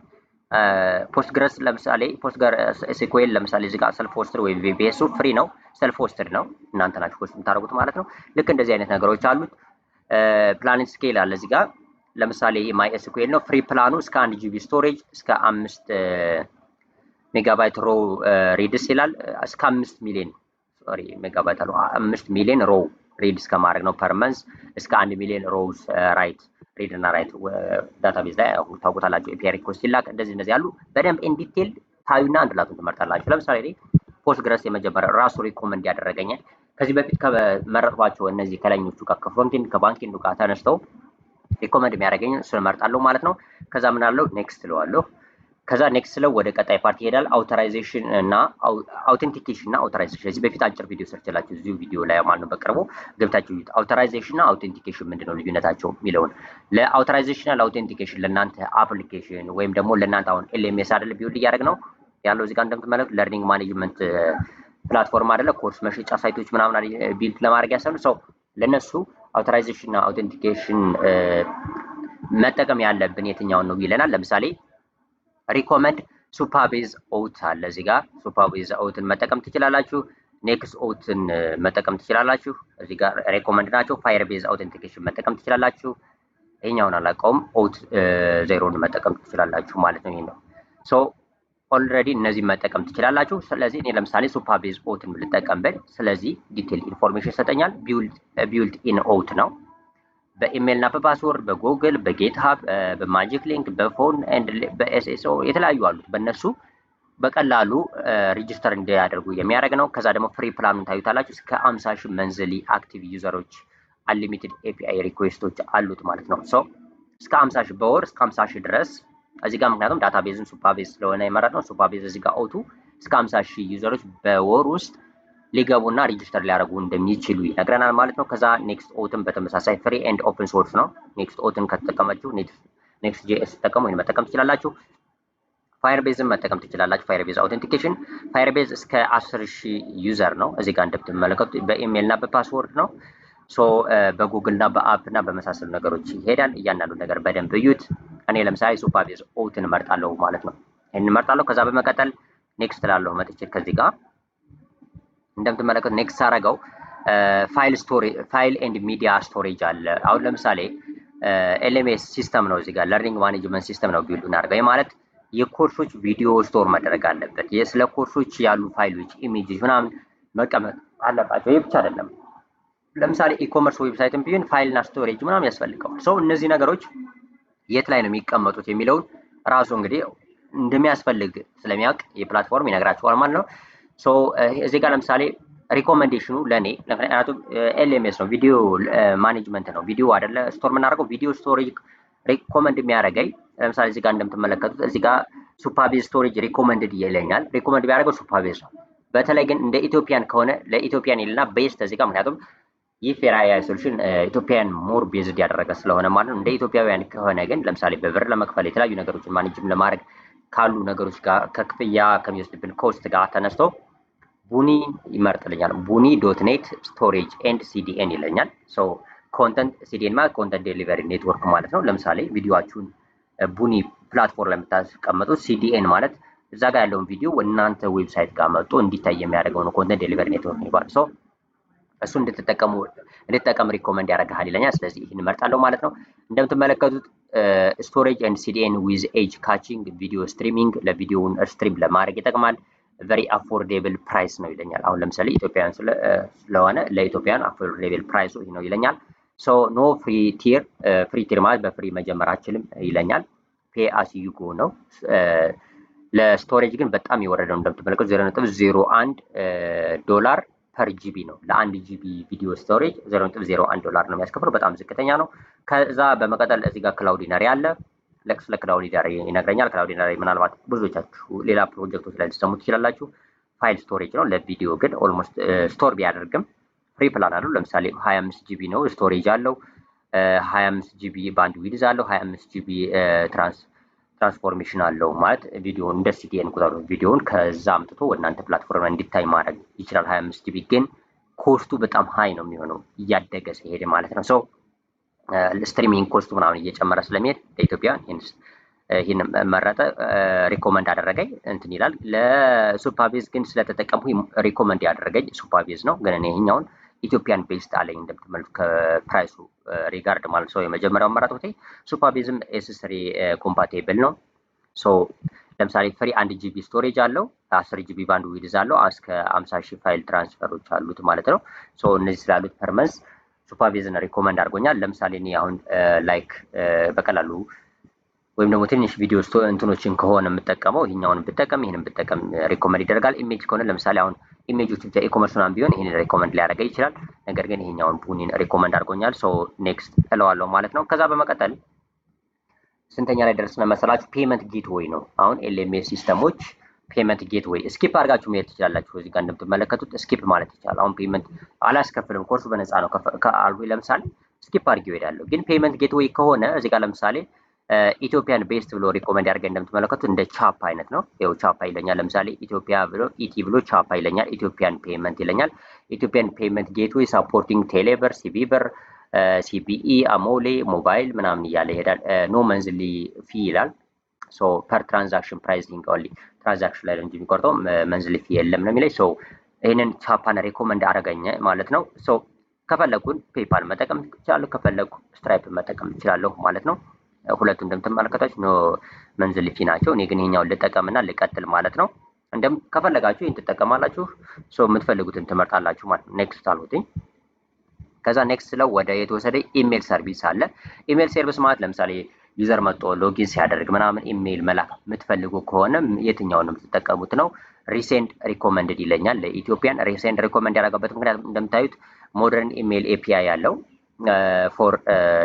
Speaker 1: ፖስትግረስ ለምሳሌ ፖስትግረስ ኤስኩኤል ለምሳሌ እዚህ ጋር ሰልፍ ሆስትድ ወይም ቪፒኤስ ፍሪ ነው። ሰልፍ ሆስትድ ነው እናንተ ናችሁ ሆስት የምታደርጉት ማለት ነው። ልክ እንደዚህ አይነት ነገሮች አሉት። ፕላኔት ስኬል አለ እዚህ ጋር ለምሳሌ ማይ ኤስኩኤል ነው። ፍሪ ፕላኑ እስከ 1 ጂቢ ስቶሬጅ እስከ 5 ሜጋባይት ሮ ሪድስ ይላል። እስከ 5 ሚሊዮን ሜጋባይት አለው 5 ሚሊዮን ሮ ሪድስ ከማድረግ ነው ፐር መንዝ እስከ 1 ሚሊዮን ሮውስ ራይት ሪድ እና ራይት ዳታቤዝ ላይ ታውቁታላችሁ። ኤፒአይ ሪኩዌስት ይላክ እንደዚህ ያሉ በደንብ ኢን ዲቴል ታዩና አንድ ላቱን ትመርጣላችሁ። ለምሳሌ ፖስትግረስ የመጀመሪያ ራሱ ሪኮመንድ ያደረገኛል ከዚህ በፊት ከመረጥኳቸው እነዚህ ከላይኞቹ ጋር ከፍሮንቲንድ ከባንኪንግ ጋር ተነስተው ሪኮመንድ የሚያደርገኝ እሱን እመርጣለሁ ማለት ነው። ከዛ ምን አለው ኔክስት እለዋለሁ። ከዛ ኔክስት ለው ወደ ቀጣይ ፓርቲ ይሄዳል። አውቶራይዜሽን እና አውቴንቲኬሽን እና አውቶራይዜሽን እዚህ በፊት አጭር ቪዲዮ ሰርችላችሁ እዚሁ ቪዲዮ ላይ ማለት ነው በቅርቡ ገብታችሁ ይዩት። አውቶራይዜሽን እና አውቴንቲኬሽን ምንድነው ልዩነታቸው የሚለውን ለአውቶራይዜሽን እና ለአውቴንቲኬሽን ለእናንተ አፕሊኬሽን ወይም ደግሞ ለእናንተ አሁን ኤልኤምኤስ አይደል ቢውልድ እያደረግ ነው ያለው እዚህ ጋር እንደምትመለከቱት ለርኒንግ ማኔጅመንት ፕላትፎርም አይደለ ኮርስ መሸጫ ሳይቶች ምናምን ቢልድ ለማድረግ ያሰሉ ሰው ለነሱ አውቶራይዜሽን እና አውቴንቲኬሽን መጠቀም ያለብን የትኛውን ነው ይለናል። ለምሳሌ ሪኮመንድ ሱፐርቤዝ ኦት አለ እዚህ ጋር ሱፐርቤዝ ኦትን መጠቀም ትችላላችሁ። ኔክስት ኦትን መጠቀም ትችላላችሁ። እዚህ ጋር ሪኮመንድ ናቸው። ፋየርቤዝ አውቴንቲኬሽን መጠቀም ትችላላችሁ። ይሄኛውን አላውቀውም። ኦት ዜሮን መጠቀም ትችላላችሁ ማለት ነው። ይሄ ነው ሶ ኦልሬዲ እነዚህ መጠቀም ትችላላችሁ። ስለዚህ እኔ ለምሳሌ ሱፐርቤዝ ኦትን ልጠቀምበት። ስለዚህ ዲቴል ኢንፎርሜሽን ይሰጠኛል። ቢውልድ ኢን ኦት ነው። በኢሜል እና በፓስወርድ በጉግል በጌትሃብ በማጂክ ሊንክ በፎን ኤንድ በኤስኤስኦ የተለያዩ አሉት። በእነሱ በቀላሉ ሬጂስተር እንዲያደርጉ የሚያደርግ ነው። ከዛ ደግሞ ፍሪ ፕላኑን ታዩታላችሁ። እስከ 50,000 መንዝሊ አክቲቭ ዩዘሮች አንሊሚትድ ኤፒአይ ሪኩዌስቶች አሉት ማለት ነው። ሶ እስከ 50,000 በወር እስከ 50,000 ድረስ እዚህ ጋር ምክንያቱም ዳታቤዝን ሱፐርቤዝ ስለሆነ የመረጥነው ሱፐርቤዝ እዚህ ጋር ኦቱ እስከ 50,000 ዩዘሮች በወር ውስጥ ሊገቡና ሬጂስተር ሊያደርጉ እንደሚችሉ ይነግረናል ማለት ነው። ከዛ ኔክስት ኦትን በተመሳሳይ ፍሪ ኤንድ ኦፕን ሶርስ ነው። ኔክስት ኦትን ከተጠቀማችሁ ኔክስት ጄኤስ ተጠቀሙ ወይም መጠቀም ትችላላችሁ። ፋየርቤዝን መጠቀም ትችላላችሁ። ፋየርቤዝ አውተንቲኬሽን ፋየርቤዝ እስከ 10,000 ዩዘር ነው። እዚህ ጋር እንደምትመለከቱት በኢሜል እና በፓስወርድ ነው። ሶ በጉግል እና በአፕ እና በመሳሰሉ ነገሮች ይሄዳል። እያንዳንዱ ነገር በደንብ እዩት። እኔ ለምሳሌ ሱፐርቤዝ ኦትን እመርጣለሁ ማለት ነው። ይሄን እመርጣለሁ። ከዛ በመቀጠል ኔክስት ላለሁ መጥቼ ከዚህ ጋር እንደምትመለከቱት ኔክስት አረጋው ፋይል ኤንድ ሚዲያ ስቶሬጅ አለ። አሁን ለምሳሌ ኤልኤምኤስ ሲስተም ነው። እዚህ ጋር ለርኒንግ ማኔጅመንት ሲስተም ነው ቢልድ እናደርገው ማለት የኮርሶች ቪዲዮ ስቶር መደረግ አለበት። ስለ ኮርሶች ያሉ ፋይሎች ኢሜጆች ምናምን መቀመጥ አለባቸው። ይህ ብቻ አይደለም። ለምሳሌ ኢኮመርስ ዌብሳይትም ቢሆን ፋይልና ስቶሬጅ ምናምን ያስፈልገዋል። ሰው እነዚህ ነገሮች የት ላይ ነው የሚቀመጡት የሚለውን ራሱ እንግዲህ እንደሚያስፈልግ ስለሚያውቅ የፕላትፎርም ይነግራችኋል ማለት ነው። ሶ እዚህ ጋር ለምሳሌ ሪኮመንዴሽኑ ለኔ ምክንያቱም ኤልኤምኤስ ነው ቪዲዮ ማኔጅመንት ነው። ቪዲዮ አይደለ ስቶር የምናደርገው ቪዲዮ ስቶሬጅ ሪኮመንድ የሚያደርገኝ ለምሳሌ እዚህ ጋር እንደምትመለከቱት እዚህ ጋር ሱፐርቤዝ ስቶሬጅ ሪኮመንድድ ይለኛል። ሪኮመንድ ቢያደርገው ሱፐርቤዝ ነው። በተለይ ግን እንደ ኢትዮጵያን ከሆነ ለኢትዮጵያን ይልና ቤስት እዚህ ጋር ምክንያቱም ይህ ፌር ኤአይ ሶሉሽን ኢትዮጵያን ሞር ቤዝድ ያደረገ ስለሆነ ማለት ነው። እንደ ኢትዮጵያውያን ከሆነ ግን ለምሳሌ በብር ለመክፈል የተለያዩ ነገሮችን ማኔጅም ለማድረግ ካሉ ነገሮች ጋር ከክፍያ ከሚወስድብን ኮስት ጋር ተነስቶ ቡኒ ይመርጥልኛል። ቡኒ ዶት ኔት ስቶሬጅ ኤንድ ሲዲኤን ይለኛል። ሶ ኮንተንት ሲዲኤን ማለት ኮንተንት ዴሊቨሪ ኔትወርክ ማለት ነው። ለምሳሌ ቪዲዮአችሁን ቡኒ ፕላትፎርም ላይ የምታስቀምጡት ሲዲኤን ማለት እዛ ጋር ያለውን ቪዲዮ እናንተ ዌብሳይት ጋር መጥቶ እንዲታይ የሚያደርገው ነው። ኮንተንት ዴሊቨሪ ኔትወርክ ይባላል። ሶ እሱ እንድትጠቀም ሪኮመንድ ያደርግሃል ይለኛል። ስለዚህ ይህን እመርጣለሁ ማለት ነው። እንደምትመለከቱት ስቶሬጅ ኤንድ ሲዲኤን ዊዝ ኤጅ ካቺንግ ቪዲዮ ስትሪሚንግ ለቪዲዮውን ስትሪም ለማድረግ ይጠቅማል። ቨሪ አፎርዴብል ፕራይስ ነው ይለኛል። አሁን ለምሳሌ ኢትዮጵያውያን ስለሆነ ለኢትዮጵያውያን አፎርዴብል ፕራይሱ ይህ ነው ይለኛል። ሶ ኖ ፍሪ ቲር ማለት በፍሪ መጀመር አችልም ይለኛል። ፔ አስ ዩ ጎ ነው። ለስቶሬጅ ግን በጣም የወረደ ነው። እንደምትመለከቱት 0.01 ዶላር ፐር ጂቢ ነው። ለአንድ ጂቢ ቪዲዮ ስቶሬጅ 0.01 ዶላር ነው የሚያስከፍለው። በጣም ዝቅተኛ ነው። ከዛ በመቀጠል እዚህ ጋር ክላውዲነሪ አለ። ስለ ክላውዲነሪ ይነግረኛል። ክላውዲነሪ ምናልባት ብዙዎቻችሁ ሌላ ፕሮጀክቶች ላይ ልትሰሙ ትችላላችሁ። ፋይል ስቶሬጅ ነው። ለቪዲዮ ግን ኦልሞስት ስቶር ቢያደርግም ፍሪ ፕላን አለው። ለምሳሌ 25 ጂቢ ነው ስቶሬጅ አለው። 25 ጂቢ ባንድ ዊድዝ አለው። 25 ጂቢ ትራንስፎርሜሽን አለው ማለት ቪዲዮውን እንደ ሲዲኤን ቁጥሩ ቪዲዮውን ከዛ አምጥቶ ወደ እናንተ ፕላትፎርም ላይ እንዲታይ ማድረግ ይችላል። 25 ጂቢ ግን ኮስቱ በጣም ሃይ ነው የሚሆነው እያደገ ሲሄድ ማለት ነው። ሶ ስትሪሚንግ ኮስቱ ምናምን እየጨመረ ስለሚሄድ ለኢትዮጵያ ይህን መረጠ። ሪኮመንድ አደረገኝ እንትን ይላል። ለሱፐርቤዝ ግን ስለተጠቀምኩ ሪኮመንድ ያደረገኝ ሱፐርቤዝ ነው። ግን እኔ ይሄኛውን ኢትዮጵያን ቤስድ አለኝ እንደምትመለከቱ ከፕራይሱ ሪጋርድ ማለት ነው። የመጀመሪያው መረጥኩት። ሱፐርቤዝም ኤስ3 ኮምፓቲብል ነው። ሶ ለምሳሌ ፍሪ 1 ጂቢ ስቶሬጅ አለው። 10 ጂቢ ባንድ ዊድዝ አለው። እስከ 50,000 ፋይል ትራንስፈሮች አሉት ማለት ነው። ሶ እነዚህ ስላሉት ፐርመንስ ሱፐርቤዝን ሪኮመንድ አድርጎኛል። ለምሳሌ እኔ አሁን ላይክ በቀላሉ ወይም ደግሞ ትንሽ ቪዲዮ እንትኖችን ከሆነ የምጠቀመው ይሄኛውን ብጠቀም ይሄንን ብጠቀም ሪኮመንድ ይደረጋል። ኢሜጅ ከሆነ ለምሳሌ አሁን ኢሜጆች ብቻ ኢኮመርስ ምናምን ቢሆን ይሄንን ሪኮመንድ ሊያደርገኝ ይችላል። ነገር ግን ይሄኛውን ቡኒን ሪኮመንድ አድርጎኛል። ሶ ኔክስት እለዋለሁ ማለት ነው። ከዛ በመቀጠል ስንተኛ ላይ ደረስን መሰላችሁ? ፔመንት ጌትዌይ ነው። አሁን ኤልኤምኤስ ሲስተሞች ፔመንት ጌትዌይ ስኪፕ አድርጋችሁ መሄድ ትችላላችሁ። እዚህ ጋር እንደምትመለከቱት ስኪፕ ማለት ይቻላል። አሁን ፔመንት አላስከፍልም ኮርሱ በነፃ ነው ካልኩ ለምሳሌ ስኪፕ አድርጌው እሄዳለሁ። ግን ፔመንት ጌትዌይ ከሆነ እዚህ ጋር ለምሳሌ ኢትዮጵያን ቤስት ብሎ ሪኮመንድ ያደርገኝ እንደምትመለከቱት እንደ ቻፓ አይነት ነው። ይኸው ቻፓ ይለኛል። ለምሳሌ ኢትዮጵያ ብሎ ኢቲ ብሎ ቻፓ ይለኛል። ኢትዮጵያን ፔመንት ይለኛል። ኢትዮጵያን ፔመንት ጌትዌይ ሳፖርቲንግ ቴሌብር፣ ሲቢብር፣ ሲቢኢ፣ አሞሌ፣ ሞባይል ምናምን እያለ ይሄዳል። ኖ መንዝሊ ፊ ይላል። ሶ ፐር ትራንዛክሽን ፕራይሲንግ ኦንሊ ትራንዛክሽን ላይ እንጂ የሚቆርጠው መንዝሊ ፊ የለም ነው የሚለኝ። ሶ ይሄንን ቻፓን ሪኮመንድ አደረገኝ ማለት ነው። ሶ ከፈለኩን ፔፓል መጠቀም እችላለሁ፣ ከፈለኩ ስትራይፕ መጠቀም እችላለሁ ማለት ነው። ሁለቱ እንደምትመለከቷቸው ኖ መንዝሊ ፊ ናቸው። እኔ ግን ይሄኛውን ልጠቀምና ልቀጥል ማለት ነው። ከፈለጋችሁ ይህን ትጠቀማላችሁ። የምትፈልጉትን ትመርጣላችሁ ማለት ነው። ኔክስት አልኩትኝ። ከዛ ኔክስት ስለው ወደ የተወሰደ ኢሜል ሰርቪስ አለ። ኢሜል ሰርቪስ ማለት ለምሳሌ ዩዘር መጥቶ ሎጊን ሲያደርግ ምናምን ኢሜል መላክ የምትፈልጉ ከሆነ የትኛውን የምትጠቀሙት ነው። ሪሴንድ ሪኮመንድድ ይለኛል። ለኢትዮጵያን ሪሴንድ ሪኮመንድ ያደረገበት ምክንያት እንደምታዩት ሞደርን ኢሜል ኤፒአይ ያለው ፎር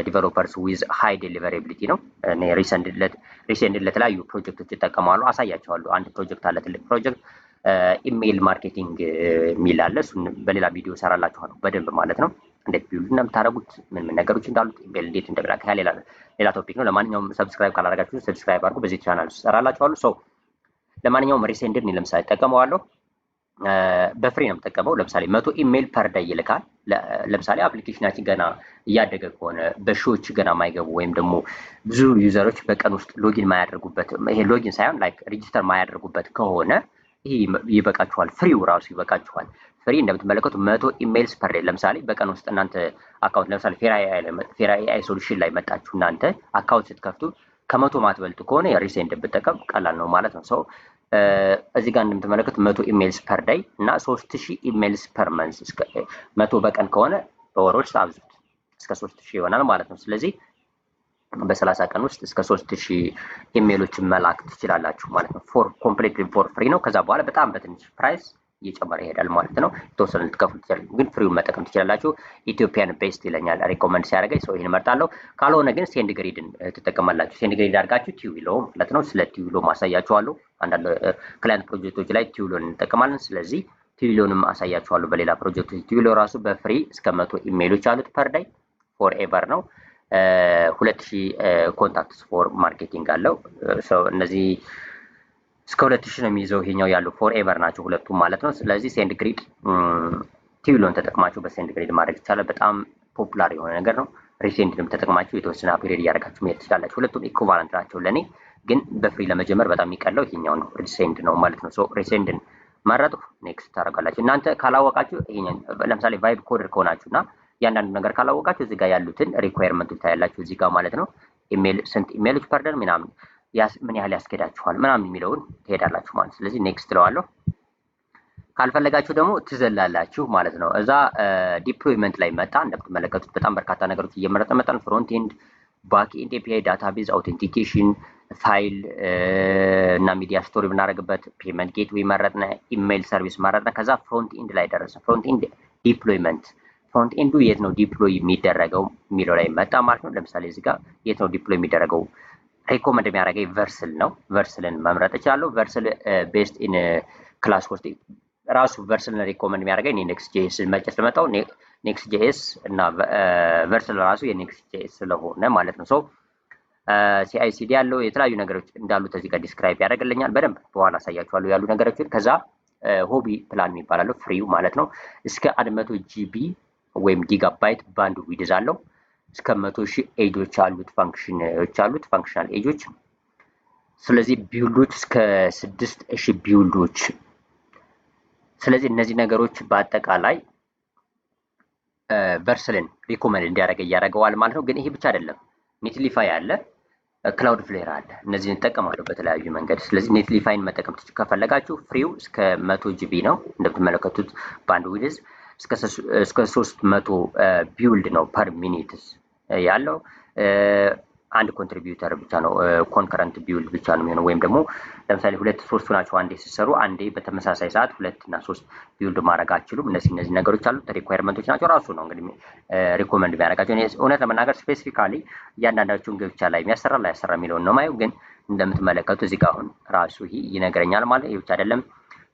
Speaker 1: ዲቨሎፐርስ ዊዝ ሃይ ዴሊቨራቢሊቲ ነው። እኔ ሪሴንድ ለተለያዩ ፕሮጀክቶች ይጠቀማሉ። አሳያቸዋለሁ። አንድ ፕሮጀክት አለ፣ ትልቅ ፕሮጀክት ኢሜል ማርኬቲንግ የሚል አለ። እሱን በሌላ ቪዲዮ ሰራላችኋለሁ በደንብ ማለት ነው። እንዴት ቢውልድ እንደምታደርጉት ምን ነገሮች እንዳሉት ኢሜል እንዴት እንደሚላክ ሌላ ቶፒክ ነው። ለማንኛውም ሰብስክራይብ ካላደረጋችሁ ሰብስክራይብ አድርጉ። በዚህ ቻናል ሰራላችኋለሁ። ሰው ለማንኛውም ሪሴንድን ለምሳሌ ተጠቀመዋለሁ። በፍሪ ነው የምጠቀመው። ለምሳሌ 100 ኢሜል ፐር ዴይ ይልካል። ለምሳሌ አፕሊኬሽናችን ገና እያደገ ከሆነ በሺዎች ገና ማይገቡ ወይም ደግሞ ብዙ ዩዘሮች በቀን ውስጥ ሎጊን ማያደርጉበት፣ ይሄ ሎጊን ሳይሆን ላይክ ሬጂስተር ማያደርጉበት ከሆነ ይሄ ይበቃችኋል። ፍሪው ራሱ ይበቃችኋል። ፍሪ እንደምትመለከቱ 100 ኢሜልስ ፐር ዴይ። ለምሳሌ በቀን ውስጥ እናንተ አካውንት ለምሳሌ ፌራ ኤአይ ሶሉሽን ላይ መጣችሁ እናንተ አካውንት ስትከፍቱ ከ100 ማትበልጡ ከሆነ የሪሴንድ ብትጠቀም ቀላል ነው ማለት ነው። እዚህ ጋር እንደምትመለከቱ 100 ኢሜልስ ፐር ዴይ እና 3000 ኢሜልስ ፐር መንዝ። እስከ 100 በቀን ከሆነ በወሮች አብዙት እስከ 3000 ይሆናል ማለት ነው። ስለዚህ በ30 ቀን ውስጥ እስከ 3000 ኢሜሎችን መላክ ትችላላችሁ ማለት ነው። ኮምፕሊትሊ ፎር ፍሪ ነው። ከዛ በኋላ በጣም በትንሽ ፕራይስ እየጨመረ ይሄዳል ማለት ነው። የተወሰነ ልትከፍሉ ትችላላችሁ፣ ግን ፍሪውን መጠቀም ትችላላችሁ። ኢትዮጵያን ቤስት ይለኛል ሪኮመንድ ሲያደርገኝ ሰው ይሄን እመርጣለሁ። ካልሆነ ግን ሴንድ ግሪድን ትጠቀማላችሁ። ሴንድ ግሪድ አድርጋችሁ ቲዊሎ ማለት ነው። ስለ ቲዊሎ ማሳያችኋለሁ። አንዳንድ ክላይንት ፕሮጀክቶች ላይ ቲዊሎን እንጠቀማለን። ስለዚህ ቲዊሎንም አሳያችኋለሁ በሌላ ፕሮጀክቶች። ቲዊሎ ራሱ በፍሪ እስከ 100 ኢሜሎች አሉት ፐር ዴይ ፎር ኤቨር ነው። 2000 ኮንታክትስ ፎር ማርኬቲንግ አለው። እነዚህ እስከ 2000 ነው የሚይዘው። ይሄኛው ያለው ፎር ኤቨር ናቸው ሁለቱም ማለት ነው። ስለዚህ ሴንድ ግሪድ ቲዊሎን ተጠቅማችሁ በሴንድ ግሪድ ማድረግ ይቻላል። በጣም ፖፑላር የሆነ ነገር ነው። ሪሴንድንም ተጠቅማችሁ የተወሰነ አፕግሬድ እያደረጋችሁ መሄድ ትችላላችሁ። ሁለቱም ኢኩቫለንት ናቸው። ለኔ ግን በፍሪ ለመጀመር በጣም የሚቀለው ይሄኛው ነው፣ ሪሴንድ ነው ማለት ነው። ሪሴንድን መረጡ። ኔክስት ታደርጋላችሁ። እናንተ ካላወቃችሁ ይሄኛው ለምሳሌ ቫይብ ኮደር ከሆናችሁና ያንዳንዱ ነገር ካላወቃችሁ እዚህ ጋር ያሉትን ሪኳየርመንቶች ታያላችሁ እዚህ ጋር ማለት ነው። ኢሜል ስንት ኢሜሎች ፐር ዴይ ምናምን ምን ያህል ያስኬዳችኋል ምናምን የሚለውን ትሄዳላችሁ ማለት። ስለዚህ ኔክስት ትለዋለሁ። ካልፈለጋችሁ ደግሞ ትዘላላችሁ ማለት ነው። እዛ ዲፕሎይመንት ላይ መጣ። እንደምትመለከቱት በጣም በርካታ ነገሮች እየመረጠ መጣን። ፍሮንት ኤንድ፣ ባክ ኤንድ ኤፒአይ፣ ዳታቤዝ፣ አውቴንቲኬሽን፣ ፋይል እና ሚዲያ ስቶሪ ብናደርግበት፣ ፔመንት ጌትዌይ መረጥነ፣ ኢሜይል ሰርቪስ መረጥነ። ከዛ ፍሮንት ኤንድ ላይ ደረሰ። ፍሮንት ኤንድ ዲፕሎይመንት። ፍሮንት ኤንዱ የት ነው ዲፕሎይ የሚደረገው የሚለው ላይ መጣ ማለት ነው። ለምሳሌ እዚህ ጋር የት ነው ዲፕሎይ የሚደረገው ሪኮመንድ የሚያደርገኝ ቨርስል ነው። ቨርስልን መምረጥ እችላለሁ። ቨርስል ቤስድ ኢን ክላስ ሆስት ራሱ ቨርስልን ሪኮመንድ የሚያደርገኝ ኔክስት ጄኤስ መጨስ ለመጣው ኔክስት ጄኤስ እና ቨርስል ራሱ የኔክስት ጄኤስ ስለሆነ ማለት ነው። ሲአይሲዲ ያለው የተለያዩ ነገሮች እንዳሉት እዚህ ጋር ዲስክራይብ ያደርግልኛል። በደንብ በኋላ አሳያችኋለሁ ያሉ ነገሮችን። ከዛ ሆቢ ፕላን የሚባላለው ፍሪው ማለት ነው። እስከ 100 ጂቢ ወይም ጊጋባይት ባንድ ዊድዝ አለው። እስከ 100,000 ኤጆች አሉት፣ ፋንክሽናል ኤጆች። ስለዚህ ቢውልዶች እስከ 6,000 ቢውልዶች። ስለዚህ እነዚህ ነገሮች በአጠቃላይ ቨርስልን ሪኮመንድ እንዲያደርግ እያደረገዋል ማለት ነው። ግን ይሄ ብቻ አይደለም። ኔትሊፋይ አለ፣ ክላውድ ፍሌር አለ። እነዚህን እንጠቀማለሁ በተለያዩ መንገድ። ስለዚህ ኔትሊፋይን መጠቀም ከፈለጋችሁ ፍሪው እስከ 100 ጂቢ ነው እንደምትመለከቱት ባንድ ዊድዝ። እስከ 300 ቢውልድ ነው ፐር ሚኒትስ ያለው። አንድ ኮንትሪቢዩተር ብቻ ነው፣ ኮንከረንት ቢውልድ ብቻ ነው የሚሆነው። ወይም ደግሞ ለምሳሌ 2-3 ናቸው አንዴ ሲሰሩ፣ አንዴ በተመሳሳይ ሰዓት 2 እና 3 ቢውልድ ማድረግ አትችሉም። እነዚህ ነገሮች አሉ፣ ሪኳየርመንቶች ናቸው። ራሱ ነው እንግዲህ ሪኮመንድ የሚያደርጋቸው። እውነት ለመናገር ስፔሲፊካሊ እያንዳንዳችሁን ገብቻ ላይ የሚያሰራ ላያሰራ የሚለውን ነው ማየው። ግን እንደምትመለከቱ እዚህ ጋር አሁን ራሱ ይሄ ይነግረኛል ማለት። ይሄ ብቻ አይደለም፣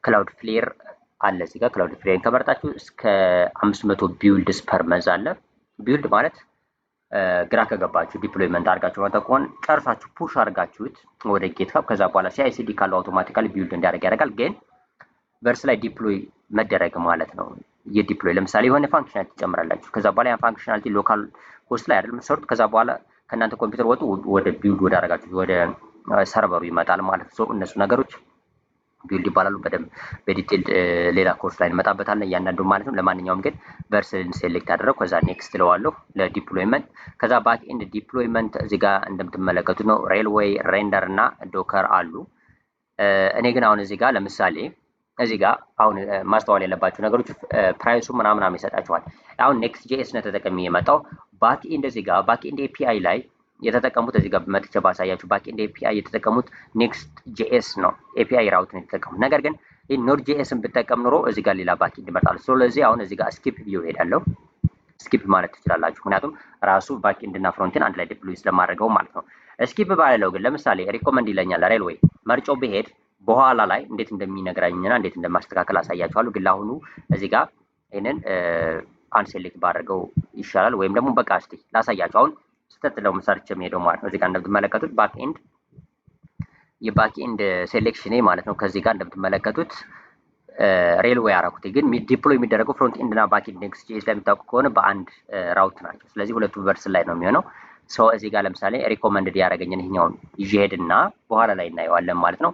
Speaker 1: ክላውድ ፍሌር አለ እዚህ ጋር። ክላውድ ፍሌርን ከመረጣችሁ እስከ 500 ቢውልድስ ፐር መንዝ አለ። ቢውልድ ማለት ግራ ከገባችሁ ዲፕሎይመንት አድርጋችሁ ከሆነ ጨርሳችሁ ፑሽ አድርጋችሁት ወደ ጌትሀብ ከዛ በኋላ ሲአይሲዲ ካለው አውቶማቲካሊ ቢውልድ እንዲያደርግ ያደርጋል። ግን ቨርስ ላይ ዲፕሎይ መደረግ ማለት ነው። የዲፕሎይ ለምሳሌ የሆነ ፋንክሽናሊቲ ትጨምራላችሁ። ከዛ በኋላ ያን ፋንክሽናሊቲ ሎካል ሆስት ላይ አይደል የምትሰሩት። ከዛ በኋላ ከእናንተ ኮምፒውተር ወጡ ወደ ቢውልድ ወደ አደረጋችሁት ወደ ሰርቨሩ ይመጣል ማለት ነው። እነሱ ነገሮች ቢልድ ይባላሉ። በደንብ በዲቴል ሌላ ኮርስ ላይ እንመጣበታለን እያንዳንዱ ማለት ነው። ለማንኛውም ግን ቨርስልን ሴሌክት አደረኩ። ከዛ ኔክስት እለዋለሁ ለዲፕሎይመንት። ከዛ ባክ ኤንድ ዲፕሎይመንት እዚህ ጋር እንደምትመለከቱት ነው። ሬልዌይ፣ ሬንደር እና ዶከር አሉ። እኔ ግን አሁን እዚህ ጋር ለምሳሌ እዚህ ጋር አሁን ማስተዋል ያለባቸው ነገሮች ፕራይሱ ምናምን ይሰጣቸዋል። አሁን ኔክስት ጄኤስ ነው ተጠቅሜ የመጣው ባክ ኤንድ እዚህ ጋር ባክ ኤንድ ኤፒአይ ላይ የተጠቀሙት እዚህ ጋር መጥቼ ባሳያችሁ ባክ ኤንድ ኤፒአይ የተጠቀሙት ኔክስት ጄኤስ ነው ኤፒአይ ራውት ነው የተጠቀሙት። ነገር ግን ይህ ኖድ ጄኤስን ብጠቀም ኑሮ እዚህ ጋር ሌላ ባክ ኤንድ እመርጣለሁ። ስለዚህ አሁን እዚህ ጋር ስኪፕ ቪዲዮ ሄዳለሁ። ስኪፕ ማለት ትችላላችሁ፣ ምክንያቱም ራሱ ባክ ኤንድ እና ፍሮንትን አንድ ላይ ዲፕሎይ ስለማድረገው ማለት ነው። ስኪፕ ባለው ግን ለምሳሌ ሪኮመንድ ይለኛል ሬልዌይ መርጮ ብሄድ በኋላ ላይ እንዴት እንደሚነግራኝና እንዴት እንደማስተካከል አሳያችኋለሁ። ግን ለአሁኑ እዚህ ጋር ይሄንን አንሴሌክት ባደርገው ይሻላል። ወይም ደግሞ በቃ እስቲ ላሳያችሁ። አሁን ስህተት ነው ሰርች የሚሄደው ማለት ነው። እዚህ ጋር እንደምትመለከቱት ባክ ኤንድ የባክ ኤንድ ሴሌክሽኔ ማለት ነው። ከዚህ ጋር እንደምትመለከቱት ሬልዌይ አደረኩት። ግን ዲፕሎይ የሚደረገው ፍሮንት ኤንድ እና ባክ ኤንድ ኔክስት ጄኤስ ለምታውቁ ከሆነ በአንድ ራውት ናቸው። ስለዚህ ሁለቱ ቨርስ ላይ ነው የሚሆነው። ሰው እዚህ ጋር ለምሳሌ ሪኮመንድድ ያደረገኝን ይሄኛውን ይዤ ሄድና በኋላ ላይ እናየዋለን ማለት ነው።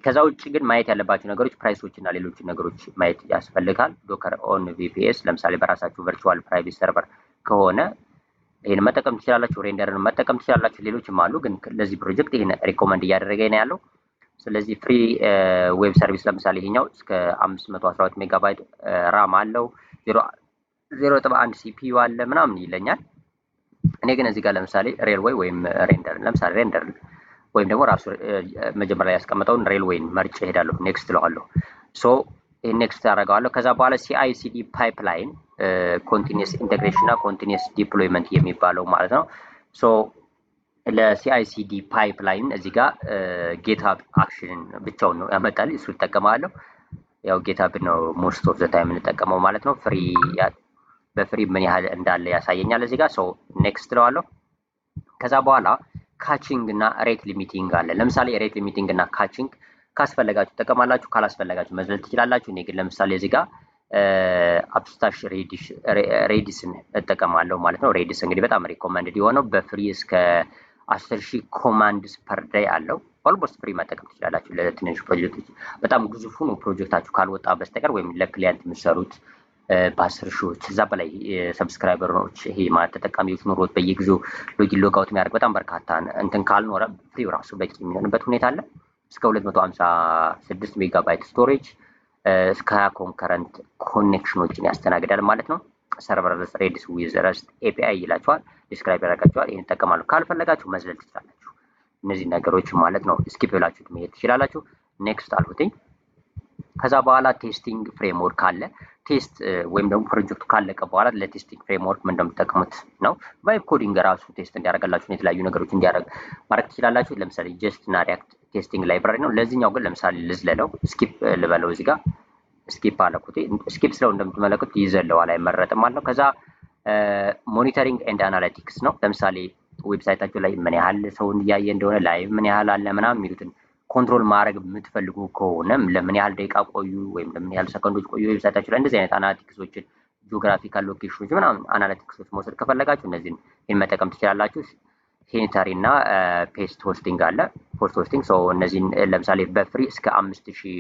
Speaker 1: ከዛ ውጭ ግን ማየት ያለባቸው ነገሮች ፕራይሶች እና ሌሎችን ነገሮች ማየት ያስፈልጋል። ዶከር ኦን ቪፒኤስ ለምሳሌ በራሳችሁ ቨርቹዋል ፕራይቬት ሰርቨር ከሆነ ይሄን መጠቀም ትችላላችሁ። ሬንደርን መጠቀም ትችላላችሁ። ሌሎችም አሉ፣ ግን ለዚህ ፕሮጀክት ይሄን ሪኮመንድ እያደረገ ነው ያለው። ስለዚህ ፍሪ ዌብ ሰርቪስ ለምሳሌ ይሄኛው እስከ 512 ሜጋባይት ራም አለው፣ 0.1 ሲፒዩ አለ ምናምን ይለኛል። እኔ ግን እዚህ ጋር ለምሳሌ ሬልዌይ ወይም ሬንደር ለምሳሌ ሬንደር ወይም ደግሞ ራሱ መጀመሪያ ያስቀመጠውን ሬልዌይን መርጬ እሄዳለሁ። ኔክስት እለዋለሁ። ሶ ይሄን ኔክስት አደርገዋለሁ። ከዛ በኋላ ሲአይሲዲ ፓይፕላይን ኮንቲኒየስ ኢንቴግሬሽን እና ኮንቲኒየስ ዲፕሎይመንት የሚባለው ማለት ነው። ሶ ለሲአይሲዲ ፓይፕላይን እዚህ ጋር ጌትሃብ አክሽንን ብቻውን ነው ያመጣል። እሱ እጠቀማለሁ። ያው ጌትሃብ ነው ሞስት ኦፍ ዘ ታይም እንጠቀመው ማለት ነው። ፍሪ በፍሪ ምን ያህል እንዳለ ያሳየኛል እዚህ ጋር። ሶ ኔክስት እለዋለሁ። ከዛ በኋላ ካቺንግ እና ሬት ሊሚቲንግ አለ። ለምሳሌ ሬት ሊሚቲንግ እና ካቺንግ ካስፈለጋችሁ ትጠቀማላችሁ፣ ካላስፈለጋችሁ መዝለል ትችላላችሁ። እኔ ግን ለምሳሌ እዚህ ጋር አፕስታሽ ሬዲስን እጠቀማለሁ ማለት ነው። ሬዲስ እንግዲህ በጣም ሪኮመንድድ የሆነው በፍሪ እስከ 10,000 ኮማንድስ ፐር ዴይ አለው። ኦልሞስት ፍሪ መጠቀም ትችላላችሁ ለትንሽ ፕሮጀክቶች። በጣም ግዙፍ ሆኖ ፕሮጀክታችሁ ካልወጣ በስተቀር ወይም ለክሊያንት የምትሰሩት በ10 ሺዎች እዛ በላይ ሰብስክራይበሮች ይሄ ማለት ተጠቃሚዎች ኑሮት በየጊዜው ሎጊን ሎጋውት የሚያደርግ በጣም በርካታ እንትን ካልኖረ ፍሪው ራሱ በቂ የሚሆንበት ሁኔታ አለ። እስከ 256 ሜጋባይት ስቶሬጅ እስከ 20 ኮንከረንት ኮኔክሽኖችን ያስተናግዳል ማለት ነው። ሰርቨርለስ ሬዲስ ዊዝ ረስት ኤፒአይ ይላቸዋል፣ ዲስክራይብ ያደርጋቸዋል። ይህን ይጠቀማሉ። ካልፈለጋችሁ መዝለል ትችላላችሁ እነዚህ ነገሮች ማለት ነው። ስኪፕ ብላችሁ መሄድ ትችላላችሁ። ኔክስት አልሁትኝ። ከዛ በኋላ ቴስቲንግ ፍሬምወርክ አለ። ቴስት ወይም ደግሞ ፕሮጀክቱ ካለቀ በኋላ ለቴስቲንግ ፍሬምወርክ ምን እንደምትጠቀሙት ነው። ቫይብ ኮዲንግ ራሱ ቴስት እንዲያደርጋላችሁ የተለያዩ ነገሮች እንዲያደርግ ማድረግ ትችላላችሁ። ለምሳሌ ጀስት እና ሪያክት ቴስቲንግ ላይብራሪ ነው። ለዚህኛው ግን ለምሳሌ ልዝለለው፣ ስኪፕ ልበለው። እዚህ ጋር ስኪፕ አለኩት። ስኪፕ ስለው እንደምትመለከቱት ይዘለዋል፣ አይመረጥም ማለት ነው። ከዛ ሞኒተሪንግ ኤንድ አናሊቲክስ ነው። ለምሳሌ ዌብሳይታችሁ ላይ ምን ያህል ሰውን እያየ እንደሆነ ላይ ምን ያህል አለ ምናምን የሚሉትን ኮንትሮል ማድረግ የምትፈልጉ ከሆነም ለምን ያህል ደቂቃ ቆዩ ወይም ለምን ያህል ሰከንዶች ቆዩ ዌብሳይታችሁ ላይ እንደዚህ አይነት አናሊቲክሶችን ጂኦግራፊካል ሎኬሽኖች ምናምን አናሊቲክሶች መውሰድ ከፈለጋችሁ እነዚህን ይህን መጠቀም ትችላላችሁ። ሴኒታሪ እና ፔስት ሆስቲንግ አለ፣ ፖስት ሆስቲንግ። ሶ እነዚህን ለምሳሌ በፍሪ እስከ 5000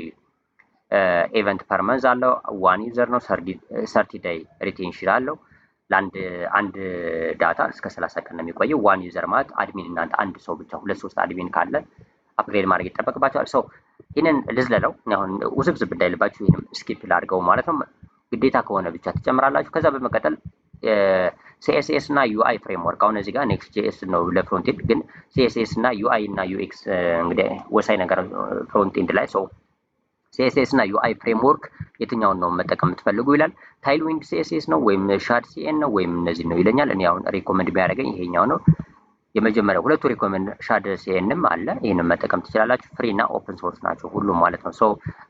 Speaker 1: ኤቨንት ፐር መንዝ አለው። ዋን ዩዘር ነው። 30 ዴይ ሪቴንሽን አለው። ለአንድ ዳታ እስከ 30 ቀን ነው የሚቆየው። ዋን ዩዘር ማለት አድሚን እናንተ አንድ ሰው ብቻ 2-3 አድሚን ካለ አፕግሬድ ማድረግ ይጠበቅባቸዋል። ሰው ይህንን ልዝለለው። አሁን ውስብስብ እንዳይልባችሁ ይህንም ስኪፕ ላድርገው ማለት ነው። ግዴታ ከሆነ ብቻ ትጨምራላችሁ። ከዛ በመቀጠል ሲኤስኤስ እና ዩአይ ፍሬምወርክ። አሁን እዚህ ጋር ኔክስት ጄኤስ ነው ለፍሮንቴንድ፣ ግን ሲኤስኤስ እና ዩአይ እና ዩኤክስ እንግዲህ ወሳኝ ነገር ፍሮንቴንድ ላይ። ሰው ሲኤስኤስ እና ዩአይ ፍሬምወርክ የትኛውን ነው መጠቀም የምትፈልጉ ይላል። ታይልዊንግ ሲኤስኤስ ነው ወይም ሻድ ሲኤን ነው ወይም እነዚህ ነው ይለኛል። እኔ አሁን ሪኮመንድ ቢያደርገኝ ይሄኛው ነው። የመጀመሪያው ሁለቱ ሪኮመንድ ሻድ ሲኤንም አለ። ይሄንን መጠቀም ትችላላችሁ። ፍሪ እና ኦፕን ሶርስ ናቸው ሁሉም ማለት ነው። ሶ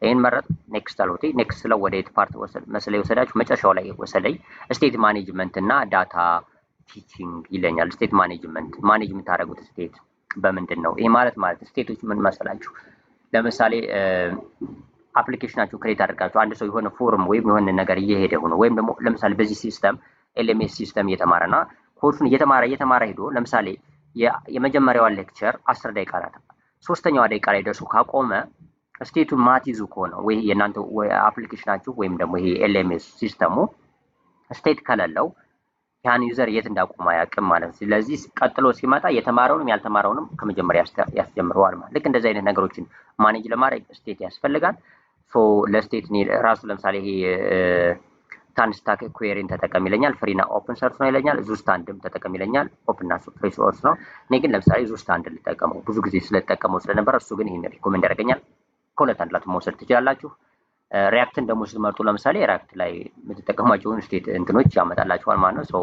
Speaker 1: ይሄን መረጥ። ኔክስት አልኩት። ኔክስት ስለው ወደ የት ፓርት መሰለኝ ወሰዳችሁ? መጨረሻው ላይ ወሰደኝ። ስቴት ማኔጅመንት እና ዳታ ቲቺንግ ይለኛል። ስቴት ማኔጅመንት ማኔጅ የምታደርጉት ስቴት በምንድን ነው? ይሄ ማለት ስቴቶች ምን መሰላችሁ? ለምሳሌ አፕሊኬሽናችሁ ክሬት አድርጋችሁ አንድ ሰው የሆነ ፎርም ወይም የሆነ ነገር እየሄደ ሆኖ ወይም ደግሞ ለምሳሌ በዚህ ሲስተም ኤልኤምኤስ ሲስተም እየተማረና ኮርሱን እየተማረ ሄዶ ለምሳሌ የመጀመሪያዋ ሌክቸር 10 ደቂቃ ናት። 3ኛዋ ደቂቃ ላይ ደርሶ ካቆመ ስቴቱ ማቲዙ ከሆነ ወይ የእናንተ አፕሊኬሽናችሁ ወይም ደግሞ ይሄ ኤልኤምኤስ ሲስተሙ ስቴት ከሌለው ያን ዩዘር የት እንዳቆመ አያውቅም ማለት ነው። ስለዚህ ቀጥሎ ሲመጣ የተማረውንም ያልተማረውንም ከመጀመሪያ ያስጀምረዋል ማለት። ልክ እንደዚህ አይነት ነገሮችን ማኔጅ ለማድረግ ስቴት ያስፈልጋል። ሶ ለስቴት ራሱ ለምሳሌ ይሄ ታንስታክ ኩዌሪን ተጠቀም ይለኛል። ፍሪና ኦፕን ሶርስ ነው ይለኛል። ዙስታንድም ተጠቀም ይለኛል። ኦፕን እና ፍሪ ሶርስ ነው። እኔ ግን ለምሳሌ ዙስታንድ ልጠቀመው ብዙ ጊዜ ስለተጠቀመው ስለነበረ እሱ ግን ይሄን ሪኮመንድ ያደርገኛል። ከሁለት አንድ ላይ መውሰድ ትችላላችሁ። ሪያክትን ደግሞ ስትመርጡ ለምሳሌ ሪያክት ላይ የምትጠቀሟቸውን ስቴት እንትኖች ያመጣላችኋል ማለት ነው። ሶ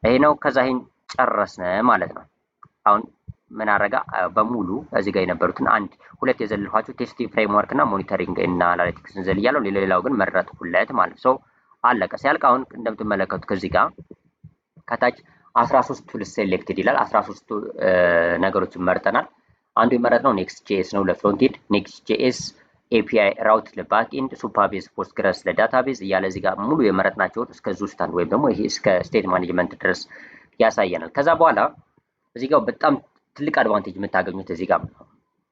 Speaker 1: ይሄ ነው። ከዛ ይሄን ጨረስን ማለት ነው። አሁን ምን አረጋ በሙሉ እዚህ ጋር የነበሩትን አንድ ሁለት የዘልኋቸው ቴስቲንግ ፍሬምወርክ እና ሞኒተሪንግ እና አናሊቲክስን ዘልያለሁ። ሌላው ግን መረጥኩለት ማለት ነው። አለቀ። ሲያልቅ አሁን እንደምትመለከቱት ከዚህ ጋር ከታች 13 ቱልስ ሴሌክትድ ይላል። 13 ነገሮችን መርጠናል። አንዱ የመረጥነው ኔክስት ጄኤስ ነው ለፍሮንት ኤንድ፣ ኔክስት ጄኤስ ኤፒአይ ራውት ለባክ ኤንድ፣ ሱፐርቤዝ ፖስትግረስ ለዳታቤዝ እያለ እዚህ ጋር ሙሉ የመረጥናቸውን እስከ ዙስታንድ ወይም ደግሞ ይሄ እስከ ስቴት ማኔጅመንት ድረስ ያሳየናል። ከዛ በኋላ እዚህ ጋር በጣም ትልቅ አድቫንቴጅ የምታገኙት እዚህ ጋር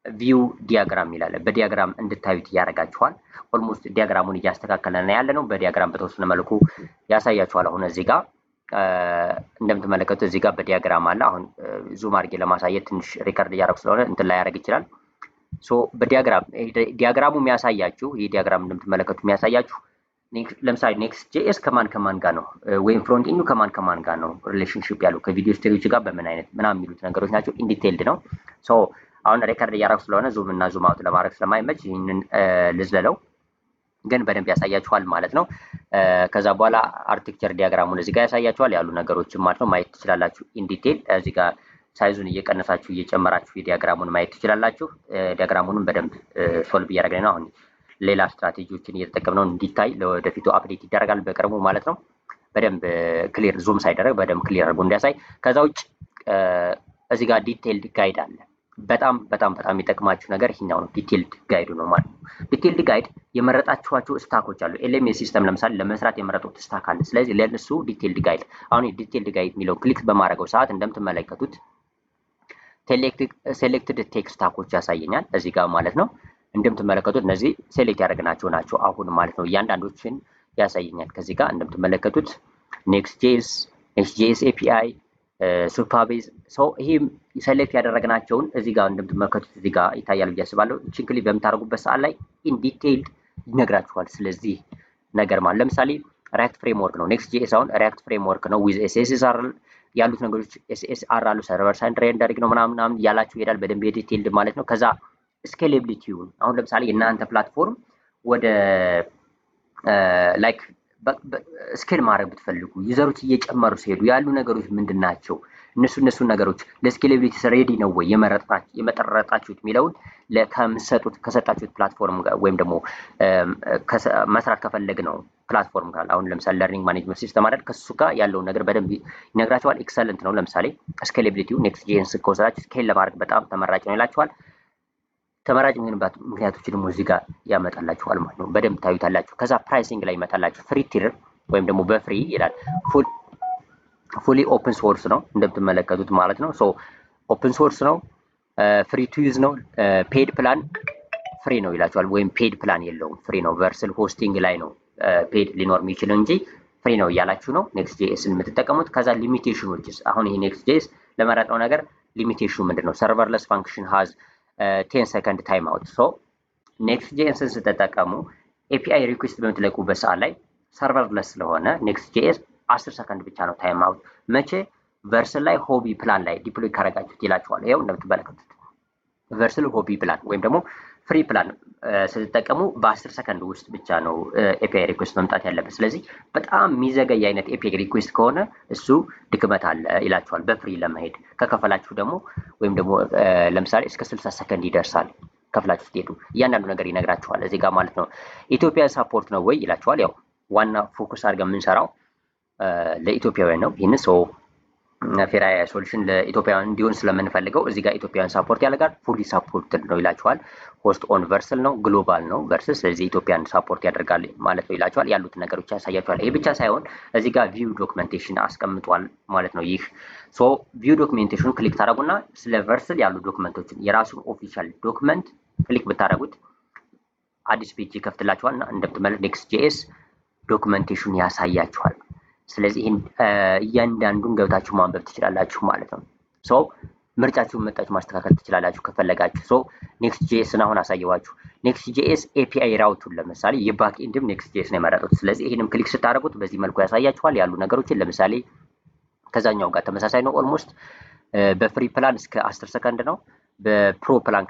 Speaker 1: ቪው ዲያግራም ይላል። በዲያግራም እንድታዩት ያደርጋችኋል። ኦልሞስት ዲያግራሙን እያስተካከለን ያለ ነው። በዲያግራም በተወሰነ መልኩ ያሳያችኋል። አሁን እዚህ ጋር እንደምትመለከቱት እዚህ ጋር በዲያግራም አለ። አሁን ዙም አድርጌ ለማሳየት ትንሽ ሪከርድ እያደረኩ ስለሆነ እንትን ላይ ያደርግ ይችላል። ሶ በዲያግራም ዲያግራሙ የሚያሳያችሁ ይህ ዲያግራም እንደምትመለከቱት የሚያሳያችሁ ለምሳሌ ኔክስት ጄኤስ ከማን ከማን ጋር ነው ወይም ፍሮንት ኢንዱ ከማን ከማን ጋር ነው ሪሌሽንሺፕ ያለው ከቪዲዮ ስቶሪዎች ጋር በምን አይነት ምናምን የሚሉት ነገሮች ናቸው። ኢንዲቴይልድ ነው። ሶ አሁን ሪከርድ እያደረኩ ስለሆነ ዙም እና ዙም አውት ለማድረግ ስለማይመች ይህንን ልዝለለው፣ ግን በደንብ ያሳያችኋል ማለት ነው። ከዛ በኋላ አርክቴክቸር ዲያግራሙን እዚህ ጋር ያሳያችኋል ያሉ ነገሮችን ማለት ነው ማየት ትችላላችሁ። ኢንዲቴይል እዚህ ጋር ሳይዙን እየቀነሳችሁ እየጨመራችሁ የዲያግራሙን ማየት ትችላላችሁ። ዲያግራሙንም በደንብ ሶልቭ እያደረግን ነው። አሁን ሌላ ስትራቴጂዎችን እየተጠቀምነው እንዲታይ ለወደፊቱ አፕዴት ይደረጋል በቅርቡ ማለት ነው። በደንብ ክሊር ዙም ሳይደረግ በደንብ ክሊር አድርጎ እንዲያሳይ። ከዛ ውጭ እዚህ ጋር ዲቴይልድ ጋይድ አለ። በጣም የሚጠቅማችሁ ነገር ይሄኛው ነው። ዲቴይልድ ጋይዱ ነው ማለት ነው። ዲቴይልድ ጋይድ የመረጣችኋቸው ስታኮች አሉ። ኤልኤምኤስ ሲስተም ለምሳሌ ለመስራት የመረጡት ስታክ አለ። ስለዚህ ለእነሱ ዲቴይልድ ጋይድ አሁን ዲቴይልድ ጋይድ የሚለው ክሊክ በማድረገው ሰዓት እንደምትመለከቱት ሴሌክትድ ቴክ ስታኮች ያሳየኛል እዚህ ጋር ማለት ነው። እንደምትመለከቱት እነዚህ ሴሌክት ያደረግናቸው ናቸው አሁን ማለት ነው። እያንዳንዶችን ያሳየኛል ከዚህ ጋር እንደምትመለከቱት ኔክስት ጄኤስ ኤፒአይ ሱፐርቤዝ ሰው ይሄ ሴሌክት ያደረግናቸውን እዚህ ጋር እንደምትመለከቱት እዚህ ጋር ይታያል ብዬ አስባለሁ። እቺን ክሊክ በምታደርጉበት ሰዓት ላይ ኢን ዲቴይል ይነግራችኋል ስለዚህ ነገር ማለት ለምሳሌ ሪያክት ፍሬምወርክ ነው። ኔክስት ጄኤስ አሁን ሪያክት ፍሬምወርክ ነው ዊዝ ኤስኤስአር ያሉት ነገሮች ኤስኤስአር አሉ። ሰርቨር ሳይድ ሬንደሪንግ ነው ምናምን ያላችሁ ይሄዳል በደንብ ዲቴይልድ ማለት ነው። ከዛ ስኬሌቢሊቲውን አሁን ለምሳሌ የእናንተ ፕላትፎርም ወደ ላይክ ስኬል ማድረግ ብትፈልጉ ዩዘሮች እየጨመሩ ሲሄዱ ያሉ ነገሮች ምንድን ናቸው? እነሱን ነገሮች ለስኬሌቢሊቲ ሬዲ ነው ወይ የመጠረጣችሁት የሚለውን ከሰጣችሁት ፕላትፎርም ጋር ወይም ደግሞ መስራት ከፈለግ ነው ፕላትፎርም ጋር አሁን ለምሳሌ ለርኒንግ ማኔጅመንት ሲስተም አይደል ከሱ ጋር ያለውን ነገር በደንብ ይነግራችኋል። ኤክሰለንት ነው። ለምሳሌ ስኬሌቢሊቲው ኔክስት ጄኤስ ከወሰዳችሁ ስኬል ለማድረግ በጣም ተመራጭ ነው ይላችኋል። ተመራጭ የሚሆንበት ምክንያቶች ደግሞ እዚህ ጋር ያመጣላችኋል ማለት ነው። በደንብ ታዩታላችሁ። ከዛ ፕራይሲንግ ላይ ይመጣላችሁ። ፍሪ ቲር ወይም ደግሞ በፍሪ ይላል። ፉሊ ኦፕን ሶርስ ነው እንደምትመለከቱት ማለት ነው። ሶ ኦፕን ሶርስ ነው፣ ፍሪ ቱ ዩዝ ነው። ፔድ ፕላን ፍሪ ነው ይላችኋል፣ ወይም ፔድ ፕላን የለውም ፍሪ ነው። ቨርሰል ሆስቲንግ ላይ ነው ፔድ ሊኖር የሚችል እንጂ ፍሪ ነው እያላችሁ ነው ኔክስት ጄኤስን የምትጠቀሙት። ከዛ ሊሚቴሽኖችስ አሁን ይሄ ኔክስት ጄኤስ ለመረጥነው ነገር ሊሚቴሽኑ ምንድን ነው? ሰርቨርለስ ፋንክሽን ሃዝ 10 ሰከንድ ታይም አውት። ሶ ኔክስት ጄኤስን ስትጠቀሙ ኤፒአይ ሪኩዌስት በምትለቁበት ሰዓት ላይ ሰርቨርለስ ስለሆነ ኔክስት ጄኤስ 10 ሰከንድ ብቻ ነው ታይም አውት። መቼ? ቨርሰል ላይ ሆቢ ፕላን ላይ ዲፕሎይ ካረጋችሁት ይላችኋል። ይኸው እንደምትመለከቱት ቨርሰል ሆቢ ፕላን ወይም ደግሞ ፍሪ ፕላን ስትጠቀሙ በ10 ሰከንድ ውስጥ ብቻ ነው ኤፒአይ ሪኩዌስት መምጣት ያለበት። ስለዚህ በጣም የሚዘገይ አይነት ኤፒአይ ሪኩዌስት ከሆነ እሱ ድክመት አለ ይላችኋል። በፍሪ ለመሄድ ከከፈላችሁ ደግሞ ወይም ደግሞ ለምሳሌ እስከ 60 ሰከንድ ይደርሳል ከፍላችሁ ስትሄዱ እያንዳንዱ ነገር ይነግራችኋል እዚህ ጋር ማለት ነው። ኢትዮጵያ ሳፖርት ነው ወይ ይላችኋል። ያው ዋና ፎከስ አድርገን የምንሰራው ለኢትዮጵያውያን ነው። ይህን ሰው ፌር ኤአይ ሶሉሽን ለኢትዮጵያውያን እንዲሆን ስለምንፈልገው እዚህ ጋር ኢትዮጵያውያን ሳፖርት ያደርጋል። ፉሊ ሳፖርት ነው ይላችኋል። ሆስት ኦን ቨርሰል ነው፣ ግሎባል ነው ቨርሰል፣ ስለዚህ ኢትዮጵያን ሳፖርት ያደርጋል ማለት ነው ይላችኋል። ያሉት ነገሮች ያሳያችኋል። ይሄ ብቻ ሳይሆን እዚህ ጋር ቪው ዶክመንቴሽን አስቀምጧል ማለት ነው። ይህ ሶ ቪው ዶክመንቴሽኑ ክሊክ ታደርጉና ስለ ቨርሰል ያሉ ዶክመንቶችን የራሱን ኦፊሻል ዶክመንት ክሊክ ብታደርጉት አዲስ ፔጅ ይከፍትላችኋል እና እንደምትመለከቱት ኔክስት.js ዶክመንቴሽን ያሳያችኋል። ስለዚህ ይሄን እያንዳንዱን ገብታችሁ ማንበብ ትችላላችሁ ማለት ነው። ሶ ምርጫችሁን መጣችሁ ማስተካከል ትችላላችሁ ከፈለጋችሁ። ሶ ኔክስት.jsን አሁን አሳየዋችሁ። ኔክስት.js ኤፒአይ ራውቱን ለምሳሌ የባክ ኤንድም ኔክስት.js ነው የመረጡት። ስለዚህ ይሄንም ክሊክ ስታደርጉት በዚህ መልኩ ያሳያችኋል ያሉ ነገሮችን። ለምሳሌ ከዛኛው ጋር ተመሳሳይ ነው ኦልሞስት። በፍሪ ፕላን እስከ 10 ሰከንድ ነው። በፕሮ ፕላን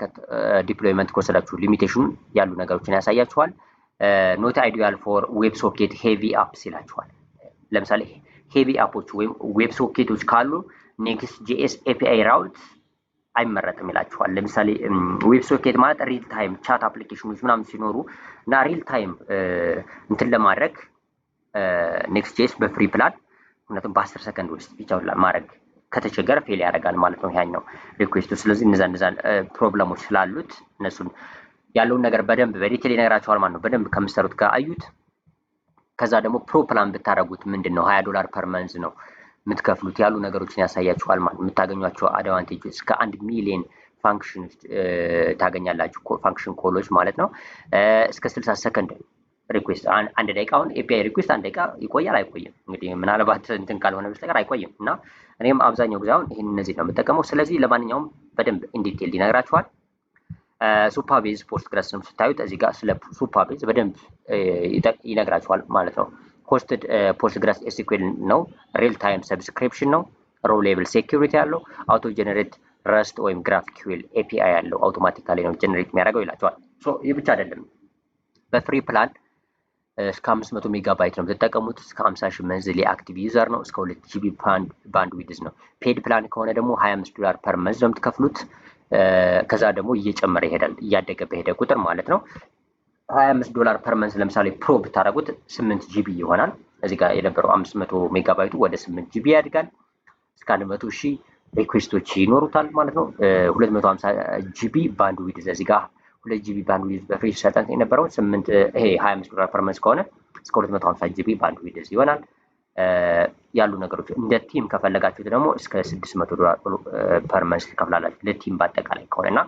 Speaker 1: ዲፕሎይመንት ከወሰዳችሁ ሊሚቴሽኑን ያሉ ነገሮችን ያሳያችኋል። ኖት አይዲያል ፎር ዌብ ሶኬት ሄቪ አፕስ ይላችኋል። ለምሳሌ ሄቪ አፖች ወይም ዌብ ሶኬቶች ካሉ ኔክስት.js ኤፒአይ ራውት አይመረጥም ይላችኋል። ለምሳሌ ዌብ ሶኬት ማለት ሪል ታይም ቻት አፕሊኬሽኖች ምናምን ሲኖሩ እና ሪል ታይም እንትን ለማድረግ ኔክስት.js በፍሪ ፕላን ምክንያቱም በ10 ሰከንድ ውስጥ ብቻውን ማድረግ ከተቸገረ ፌል ያደርጋል ማለት ነው ያኛው ሪኩዌስቱ። ስለዚህ እነዛ ፕሮብለሞች ስላሉት እነሱን ያለውን ነገር በደንብ በዲቴል ይነግራችኋል ማለት ነው። በደንብ ከምትሰሩት ጋር አዩት። ከዛ ደግሞ ፕሮ ፕላን ብታደርጉት ምንድነው $20 ፐር መንዝ ነው የምትከፍሉት ያሉ ነገሮችን ያሳያችኋል ማለት ነው። የምታገኟቸው አድቫንቴጅ እስከ 1 ሚሊዮን ፋንክሽን ታገኛላችሁ፣ ፋንክሽን ኮሎች ማለት ነው። እስከ 60 ሰከንድ ሪኩዌስት አንድ ደቂቃ። አሁን ኤፒአይ ሪኩዌስት አንድ ደቂቃ ይቆያል አይቆይም? እንግዲህ ምናልባት እንትን ካልሆነ በስተቀር አይቆይም። እና እኔም አብዛኛው ጊዜ አሁን ይሄን እነዚህ ነው የምጠቀመው። ስለዚህ ለማንኛውም በደንብ ኢንዲቴል ይነግራችኋል። ሱፐርቤዝ ፖስትግረስንም ስታዩት እዚህ ጋር ስለ ሱፐርቤዝ በደንብ ይነግራችኋል ማለት ነው። ሆስትድ ፖስትግረስ ኤስኪዩኤል ነው። ሪል ታይም ሰብስክሪፕሽን ነው። ሮ ሌቭል ሴኩሪቲ ያለው አውቶ ጀነሬት ረስት ወይም ግራፍኪዩኤል ኤፒአይ ያለው አውቶማቲካሊ ነው ጀነሬት የሚያደርገው ይላችኋል። ሶ ይህ ብቻ አይደለም። በፍሪ ፕላን እስከ 500 ሜጋባይት ነው የምትጠቀሙት። እስከ 50 ሺህ መንዝሊ አክቲቭ ዩዘር ነው። እስከ 2 ጂቢ ባንድ ዊድዝ ነው። ፔድ ፕላን ከሆነ ደግሞ $25 ፐር መንዝ ነው የምትከፍሉት። ከዛ ደግሞ እየጨመረ ይሄዳል እያደገ በሄደ ቁጥር ማለት ነው። $25 ፐር መንዝ ለምሳሌ ፕሮ ብታደርጉት 8 ጂቢ ይሆናል። እዚህ ጋር የነበረው 500 ሜጋባይቱ ወደ 8 ጂቢ ያድጋል። እስከ 100 ሺህ ሪኩዌስቶች ይኖሩታል ማለት ነው። 250 ጂቢ ባንድ ዊድዝ እዚህ ጋር 2 ጂቢ ባንድ ዊድዝ በፍሪ ሰጠን የነበረው 8 ይሄ $25 ፐር መንዝ ከሆነ እስከ 250 ጂቢ ባንድ ዊድዝ ይሆናል። ያሉ ነገሮች እንደ ቲም ከፈለጋችሁት ደግሞ እስከ $600 ፐር መንዝ ትከፍላላችሁ ለቲም በአጠቃላይ ከሆነና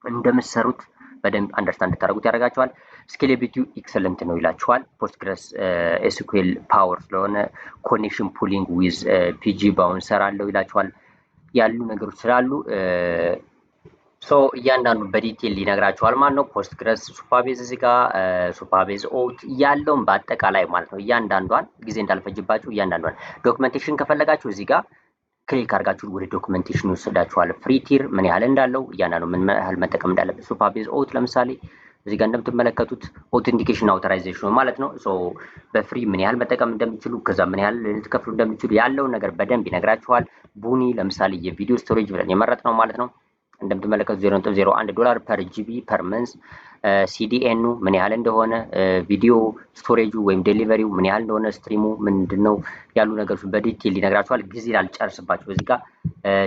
Speaker 1: እንደምትሰሩት በደንብ አንደርስታንድ እንድታደርጉት ያደርጋችኋል። ስኬሌቢሊቲው ኤክሰለንት ነው ይላችኋል። ፖስትግረስ ኤስኪዩኤል ፓወር ስለሆነ ኮኔክሽን ፑሊንግ ዊዝ ፒጂ ባውንሰር አለው ይላችኋል። ያሉ ነገሮች ስላሉ እያንዳንዱ በዲቴል ሊነግራችኋል ማለት ነው። ፖስትግረስ ሱፐርቤዝ እዚህ ጋር ሱፐርቤዝ ኦት ያለውን በአጠቃላይ ማለት ነው። እያንዳንዷን ጊዜ እንዳልፈጅባችሁ እያንዳንዷን ዶክመንቴሽን ከፈለጋችሁ እዚህ ጋር ክሊክ አድርጋችሁ ወደ ዶክመንቴሽን ይወስዳችኋል። ፍሪ ቲር ምን ያህል እንዳለው እያንዳንዱ ምን ያህል መጠቀም እንዳለበት ሱፐርቤዝ ኦት ለምሳሌ እዚህ ጋር እንደምትመለከቱት ኦተንቲኬሽን አውቶራይዜሽን ማለት ነው። በፍሪ ምን ያህል መጠቀም እንደምትችሉ ከዛ ምን ያህል ልትከፍሉ እንደምትችሉ ያለውን ነገር በደንብ ይነግራችኋል። ቡኒ ለምሳሌ የቪዲዮ ስቶሬጅ ብለን የመረጥ ነው ማለት ነው። እንደምትመለከቱት $0.01 ፐር ጂቢ ፐር መንዝ። ሲዲኤኑ ምን ያህል እንደሆነ ቪዲዮ ስቶሬጁ ወይም ዴሊቨሪው ምን ያህል እንደሆነ ስትሪሙ ምንድነው ያሉ ነገሮች በዲቴል ይነግራችኋል። ጊዜ ላልጨርስባችሁ እዚህ ጋር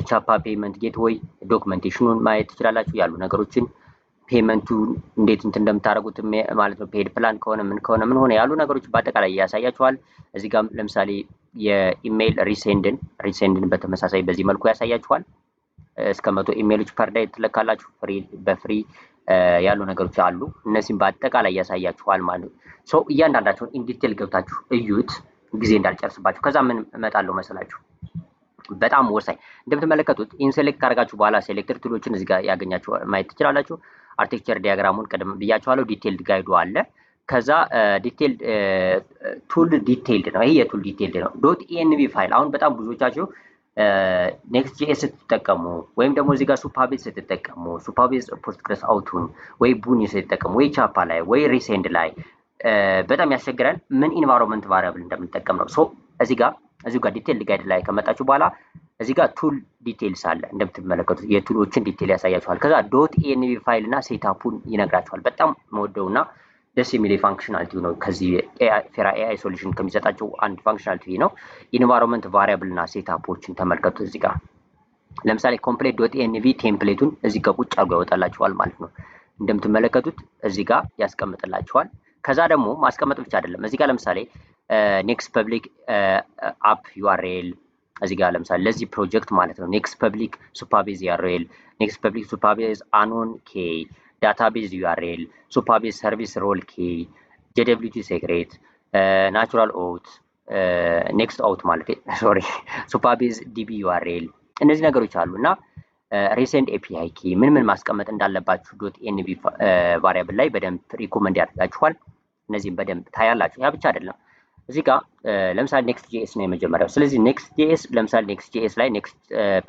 Speaker 1: ቻፓ ፔመንት ጌትዌይ ዶክመንቴሽኑን ማየት ትችላላችሁ። ያሉ ነገሮችን ፔመንቱ እንዴት እንትን እንደምታደርጉት ማለት ነው። ፔድ ፕላን ከሆነ ምን ሆነ ያሉ ነገሮች በአጠቃላይ ያሳያችኋል። እዚህ ጋር ለምሳሌ የኢሜይል ሪሴንድን በተመሳሳይ በዚህ መልኩ ያሳያችኋል። እስከ 100 ኢሜይሎች ፐር ዳይ ትለካላችሁ። በፍሪ ያሉ ነገሮች አሉ። እነዚህም በአጠቃላይ ያሳያችኋል ማለት ነው። እያንዳንዳቸውን ኢንዲቴል ገብታችሁ እዩት ጊዜ እንዳልጨርስባችሁ። ከዛ ምን እመጣለሁ መሰላችሁ በጣም ወሳኝ እንደምትመለከቱት ኢንሴሌክት ካደረጋችሁ በኋላ ሴሌክተር ቱሎችን እዚህ ጋር ያገኛችሁ ማየት ትችላላችሁ። አርኪቴክቸር ዲያግራሙን ቀደም ብያችኋለሁ። ዲቴይልድ ጋይዱ አለ። ከዛ ዲቴይልድ ቱል ዲቴይልድ ነው። ይሄ የቱል ዲቴይልድ ነው። .env ፋይል አሁን በጣም ብዙዎቻችሁ ኔክስት.js ስትጠቀሙ ወይም ደግሞ እዚህ ጋር ሱፐርቤዝ ስትጠቀሙ ሱፐርቤዝ ፖስትግረስ አውቱን ወይ ቡኒ ስትጠቀሙ ወይ ቻፓ ላይ ወይ ሪሴንድ ላይ በጣም ያስቸግራል። ምን ኢንቫይሮንመንት ቫሪያብል እንደምንጠቀም ነው። እዚህ ጋር ዲቴይልድ ጋይድ ላይ ከመጣችሁ በኋላ እዚህ ጋር ቱል ዲቴይልስ አለ። እንደምትመለከቱት የቱሎችን ዲቴይል ያሳያችኋል። ከዛ .env ፋይል እና ሴትአፑን ይነግራችኋል። በጣም መወደውና ደስ የሚል ፋንክሽናሊቲ ነው። ከዚህ ፌራ ኤአይ ሶሉሽን ከሚሰጣቸው አንድ ፋንክሽናሊቲ ነው። ኢንቫይሮንመንት ቫሪያብል እና ሴትአፖችን ተመልከቱ። እዚህ ጋር ለምሳሌ ኮምፕሌት .env ቴምፕሌቱን እዚህ ጋር ቁጭ አድርጎ ያወጣላችኋል ማለት ነው። እንደምትመለከቱት እዚህ ጋር ያስቀምጥላችኋል። ከዛ ደግሞ ማስቀመጥ ብቻ አይደለም። እዚህ ጋር ለምሳሌ ኔክስት ፐብሊክ አፕ ዩአርኤል እዚህ ጋር ለምሳሌ ለዚህ ፕሮጀክት ማለት ነው ኔክስት ፐብሊክ ሱፐርቤዝ ዩአርኤል ኔክስት ፐብሊክ ሱፐርቤዝ አኖን ኬ ዳታቤዝ ዩአርኤል፣ ሱፐርቤዝ ሰርቪስ ሮል ኪ፣ ጄደብሊቲ ሴክሬት፣ ናቹራል ኦት፣ ኔክስት አውት ማለት ሶሪ፣ ሱፐርቤዝ ዲቢ ዩአርኤል እነዚህ ነገሮች አሉ እና ሪሴንት ኤፒአይ ኪ ምን ማስቀመጥ እንዳለባችሁ ዶት ኤንቪ ቫሪያብል ላይ በደንብ ሪኮመንድ ያደርጋችኋል። እነዚህም በደንብ ታያላችሁ። ያ ብቻ አይደለም። እዚህ ጋር ለምሳሌ ኔክስት ጂኤስ ነው የመጀመሪያው። ስለዚህ ኔክስት ጂኤስ ለምሳሌ ኔክስት ጂኤስ ላይ ኔክስት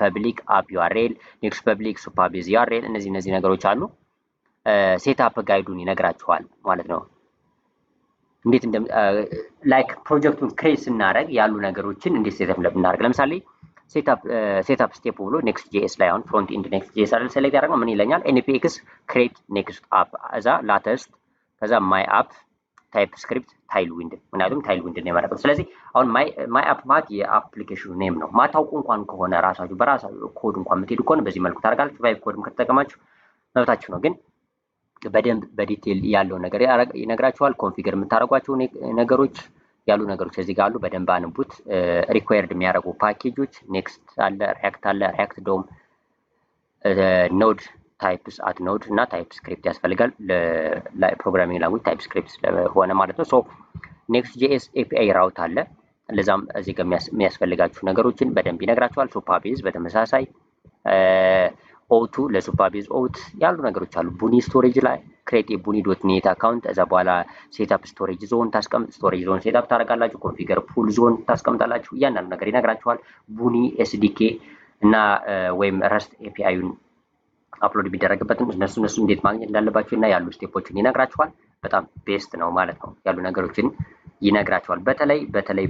Speaker 1: ፐብሊክ አፕ ዩአርኤል፣ ኔክስት ፐብሊክ ሱፐርቤዝ ዩአርኤል እነዚህ ነገሮች አሉ። ሴትአፕ ጋይዱን ይነግራችኋል ማለት ነው። እንዴት ላይክ ፕሮጀክቱን ክሬት ስናደርግ ያሉ ነገሮችን እንዴት ሴትአፕ እንደምናደርግ ለምሳሌ ሴትአፕ ስቴፕ ብሎ ኔክስት ጂኤስ ላይ አሁን ፍሮንት ኢንድ ኔክስት ጂኤስ አይደል ሴሌክት ያደረገው ምን ይለኛል? ኤንፒኤክስ ክሬት ኔክስት አፕ እዛ ላተስት ከዛ ማይ አፕ ታይፕ ስክሪፕት ታይልዊንድ ምክንያቱም ታይልዊንድ ነው የመረጠው። ስለዚህ አሁን ማይ አፕ ማለት የአፕሊኬሽኑ ኔም ነው። ማታውቁ እንኳን ከሆነ ራሳችሁ በራሳችሁ ኮድ እንኳን የምትሄዱ ከሆነ በዚህ መልኩ ታደርጋላችሁ። ቫይብ ኮድም ከተጠቀማችሁ መብታችሁ ነው። ግን በደንብ በዲቴል ያለው ነገር ይነግራችኋል። ኮንፊገር የምታደርጓቸው ነገሮች ያሉ ነገሮች እዚህ ጋር አሉ። በደንብ አንቡት። ሪኳየርድ የሚያደርጉ ፓኬጆች ኔክስት አለ፣ ሪያክት ዶም፣ ኖድ ታይፕስ አት ኖድ እና ታይፕ ስክሪፕት ያስፈልጋል ለፕሮግራሚንግ ላንጉጅ ታይፕ ስክሪፕት ስለሆነ ማለት ነው። ሶ ኔክስት ጂኤስ ኤፒአይ ራውት አለ። ለዛም እዚህ ጋር የሚያስፈልጋችሁ ነገሮችን በደንብ ይነግራችኋል። ሱፐርቤዝ በተመሳሳይ ኦቱ ለሱፐርቤዝ ኦት ያሉ ነገሮች አሉ። ቡኒ ስቶሬጅ ላይ ክሬት ቡኒ ዶት ኔት አካውንት እዛ በኋላ ሴትአፕ ስቶሬጅ ዞን ታስቀምጥ፣ ስቶሬጅ ዞን ሴትአፕ ታደርጋላችሁ። ኮንፊገር ፑል ዞን ታስቀምጣላችሁ። እያንዳንዱ ነገር ይነግራችኋል። ቡኒ ኤስዲኬ እና ወይም ረስት ኤፒአይን አፕሎድ የሚደረግበትን እነሱ እንዴት ማግኘት እንዳለባችሁ እና ያሉ ስቴፖችን ይነግራችኋል። በጣም ቤስት ነው ማለት ነው። ያሉ ነገሮችን ይነግራችኋል። በተለይ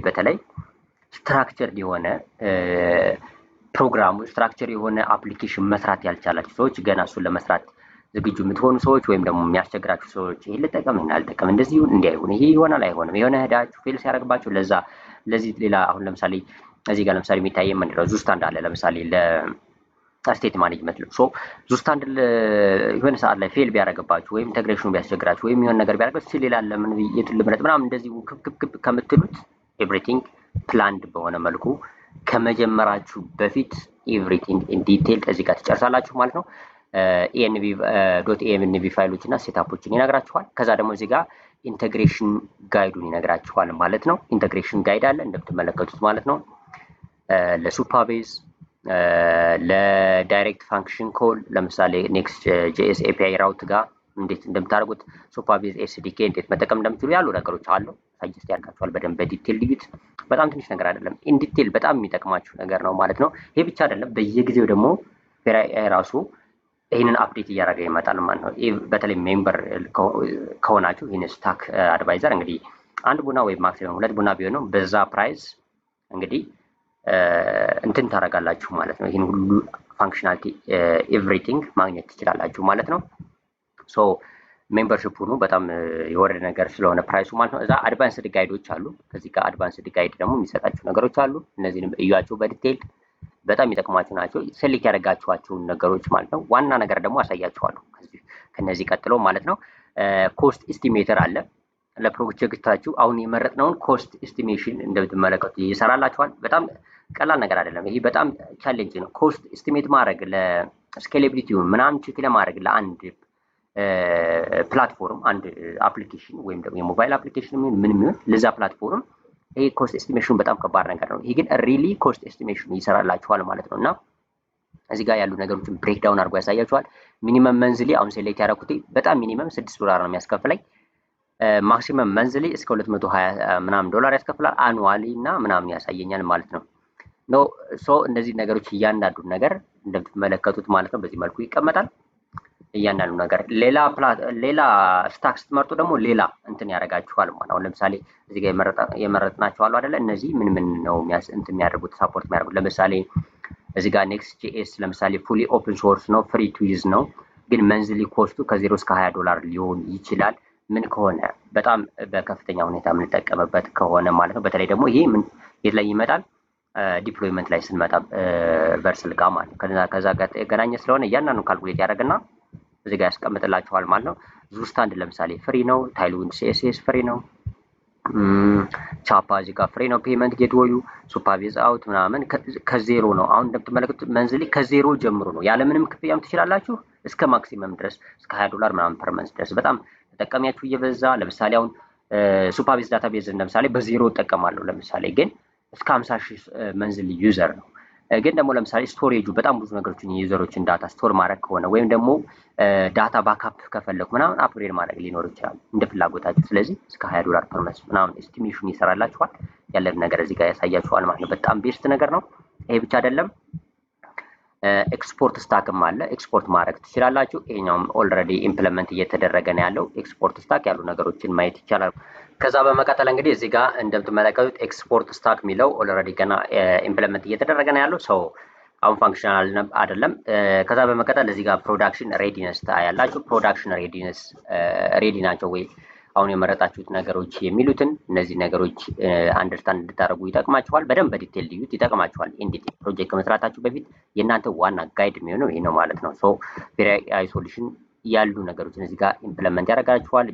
Speaker 1: ስትራክቸር የሆነ ፕሮግራሙ ስትራክቸር የሆነ አፕሊኬሽን መስራት ያልቻላችሁ ሰዎች ገና እሱን ለመስራት ዝግጁ የምትሆኑ ሰዎች ወይም ደግሞ የሚያስቸግራችሁ ሰዎች ይሄ ልጠቀም እና አልጠቀም እንደዚህ ይሁን እንዲህ አይሁን ይሄ ይሆናል አይሆንም የሆነ ሄዳችሁ ፌል ሲያደርግባችሁ ለዚህ ሌላ አሁን ለምሳሌ እዚህ ጋር ለምሳሌ የሚታየው ምንድነው ዙስታንድ አለ ለምሳሌ ለስቴት ማኔጅመንት ሶ ዙስታንድ የሆነ ሰዓት ላይ ፌል ቢያደርግባችሁ ወይም ኢንተግሬሽኑ ቢያስቸግራችሁ ወይም የሆነ ነገር ቢያደርግባችሁ ሌላ ለምን የቱን ልምረጥ ምናምን እንደዚህ ክብ ከምትሉት ኤቭሪቲንግ ፕላንድ በሆነ መልኩ ከመጀመራችሁ በፊት ኤቭሪቲንግ ኢን ዲቴል እዚህ ጋር ትጨርሳላችሁ ማለት ነው። ኤንቪ ፋይሎች እና ሴታፖችን ይነግራችኋል። ከዛ ደግሞ እዚህ ጋር ኢንተግሬሽን ጋይዱን ይነግራችኋል ማለት ነው። ኢንተግሬሽን ጋይድ አለ እንደምትመለከቱት ማለት ነው። ለሱፐርቤዝ ለዳይሬክት ፋንክሽን ኮል ለምሳሌ ኔክስት ጂኤስ ኤፒአይ ራውት ጋር እንዴት እንደምታደርጉት ሱፐርቤዝ ኤስዲኬ እንዴት መጠቀም እንደምትችሉ ያሉ ነገሮች አሉ። ሳጀስት ያደርጋችኋል። በደንብ በዲቴል ልዩት። በጣም ትንሽ ነገር አይደለም። ኢን ዲቴል በጣም የሚጠቅማችሁ ነገር ነው ማለት ነው። ይሄ ብቻ አይደለም። በየጊዜው ደግሞ ራሱ ይህንን አፕዴት እያደረገ ይመጣል ማለት ነው። በተለይ ሜምበር ከሆናችሁ ይህን ስታክ አድቫይዘር እንግዲህ አንድ ቡና ወይም ማክሲመም 2 ቡና ቢሆን ነው በዛ ፕራይስ እንግዲህ እንትን ታደርጋላችሁ ማለት ነው። ይህን ሁሉ ፋንክሽናሊቲ ኤቭሪቲንግ ማግኘት ትችላላችሁ ማለት ነው። ሶ ሜምበርሺፕ ሁኑ። በጣም የወረደ ነገር ስለሆነ ፕራይሱ ማለት ነው። እዛ አድቫንስድ ጋይዶች አሉ። ከዚህ ጋር አድቫንስድ ጋይድ ደግሞ የሚሰጣችሁ ነገሮች አሉ። እነዚህንም እዩዋቸው በዲቴል በጣም የሚጠቅሟችሁ ናቸው። ሴሌክት ያደረጋችኋቸውን ነገሮች ማለት ነው። ዋና ነገር ደግሞ አሳያችኋለሁ ከነዚህ ቀጥሎ ማለት ነው። ኮስት ኤስቲሜተር አለ ለፕሮጀክታችሁ። አሁን የመረጥነውን ኮስት ኤስቲሜሽን እንደምትመለከቱ ይሰራላችኋል። በጣም ቀላል ነገር አይደለም። ይሄ በጣም ቻሌንጅ ነው። ኮስት ኤስቲሜት ማድረግ ለስኬሌቢሊቲውን ምናምን ቼክ ለማድረግ ለአንድ ፕላትፎርም አንድ አፕሊኬሽን ወይም ደግሞ የሞባይል አፕሊኬሽን ምን የሚሆን ለዛ ፕላትፎርም ይሄ ኮስት ኤስቲሜሽን በጣም ከባድ ነገር ነው። ይሄ ግን ሪሊ ኮስት ኤስቲሜሽን ይሰራላችኋል ማለት ነው። እና እዚህ ጋር ያሉ ነገሮችን ብሬክ ዳውን አድርጎ ያሳያችኋል። ሚኒመም መንዝሊ አሁን ሴሌክት ያደረኩት በጣም ሚኒመም $6 ነው የሚያስከፍለኝ። ማክሲመም መንዝሊ እስከ $220 ምናምን ዶላር ያስከፍላል። አኑዋሊ እና ምናምን ያሳየኛል ማለት ነው። ሶ እነዚህ ነገሮች እያንዳንዱ ነገር እንደምትመለከቱት ማለት ነው በዚህ መልኩ ይቀመጣል። እያንዳንዱ ነገር ሌላ ስታክ ስትመርጡ ደግሞ ሌላ እንትን ያደርጋችኋል ማለት ነው። ለምሳሌ እዚህ ጋር የመረጥናቸው አሉ አይደለ? እነዚህ ምን ነው እንትን የሚያደርጉት ሳፖርት የሚያደርጉት ለምሳሌ እዚህ ጋር ኔክስት ጂኤስ ለምሳሌ ፉሊ ኦፕን ሶርስ ነው፣ ፍሪ ቱ ዩዝ ነው። ግን መንዝሊ ኮስቱ ከ0 እስከ $20 ሊሆን ይችላል። ምን ከሆነ በጣም በከፍተኛ ሁኔታ የምንጠቀምበት ከሆነ ማለት ነው። በተለይ ደግሞ ይሄ ምን የት ላይ ይመጣል? ዲፕሎይመንት ላይ ስንመጣ ቨርሰል ጋር ማለት ነው። ከዛ ጋር የተገናኘ ስለሆነ እያንዳንዱ ካልኩሌት ያደርግና እዚህ ጋር ያስቀምጥላችኋል ማለት ነው። ዙስታንድ ለምሳሌ ፍሪ ነው። ታይልዊንድ ሲኤስኤስ ፍሪ ነው። ቻፓ እዚህ ጋር ፍሪ ነው። ፔመንት ጌትዌዩ ሱፐርቤዝ አውት ምናምን ከዜሮ ነው። አሁን እንደምትመለከቱት መንዝሊ ከዜሮ ጀምሮ ነው። ያለምንም ክፍያም ትችላላችሁ፣ እስከ ማክሲመም ድረስ እስከ $20 ምናምን ፐር መንዝ ድረስ በጣም ተጠቃሚያችሁ እየበዛ ለምሳሌ አሁን ሱፐርቤዝ ዳታቤዝ ለምሳሌ በዜሮ እጠቀማለሁ ለምሳሌ ግን እስከ 50,000 መንዝሊ ዩዘር ነው። ግን ደግሞ ለምሳሌ ስቶሬጁ በጣም ብዙ ነገሮችን የዩዘሮችን ዳታ ስቶር ማድረግ ከሆነ ወይም ደግሞ ዳታ ባካፕ ከፈለኩ ምናምን አፕግሬድ ማድረግ ሊኖር ይችላል እንደ ፍላጎታችሁ። ስለዚህ እስከ $20 ፐር መንዝ ምናምን ኤስቲሜሽን ይሰራላችኋል። ያለን ነገር እዚህ ጋር ያሳያችኋል ማለት ነው። በጣም ቤስት ነገር ነው። ይሄ ብቻ አይደለም፣ ኤክስፖርት ስታክም አለ። ኤክስፖርት ማድረግ ትችላላችሁ። ይሄኛውም ኦልሬዲ ኢምፕሊመንት እየተደረገ ነው ያለው። ኤክስፖርት ስታክ ያሉ ነገሮችን ማየት ይቻላል። ከዛ በመቀጠል እንግዲህ እዚህ ጋር እንደምትመለከቱት ኤክስፖርት ስታክ የሚለው ኦልሬዲ ገና ኢምፕሊመንት እየተደረገ ነው ያለው። ሰው አሁን ፋንክሽናል አይደለም። ከዛ በመቀጠል እዚህ ጋር ፕሮዳክሽን ሬዲነስ ታያላችሁ። ፕሮዳክሽን ሬዲነስ ሬዲ ናቸው ወይ አሁን የመረጣችሁት ነገሮች የሚሉትን እነዚህ ነገሮች አንደርስታንድ እንድታደርጉ ይጠቅማችኋል። በደንብ በዲቴል ልዩት ይጠቅማችኋል። ኢንዲቲ ፕሮጀክት ከመስራታችሁ በፊት የእናንተ ዋና ጋይድ የሚሆነው ይሄ ነው ማለት ነው። ሶ ቬሪአይ ሶሉሽን ያሉ ነገሮችን እዚህ ጋር ኢምፕሊመንት ያደርጋችኋል።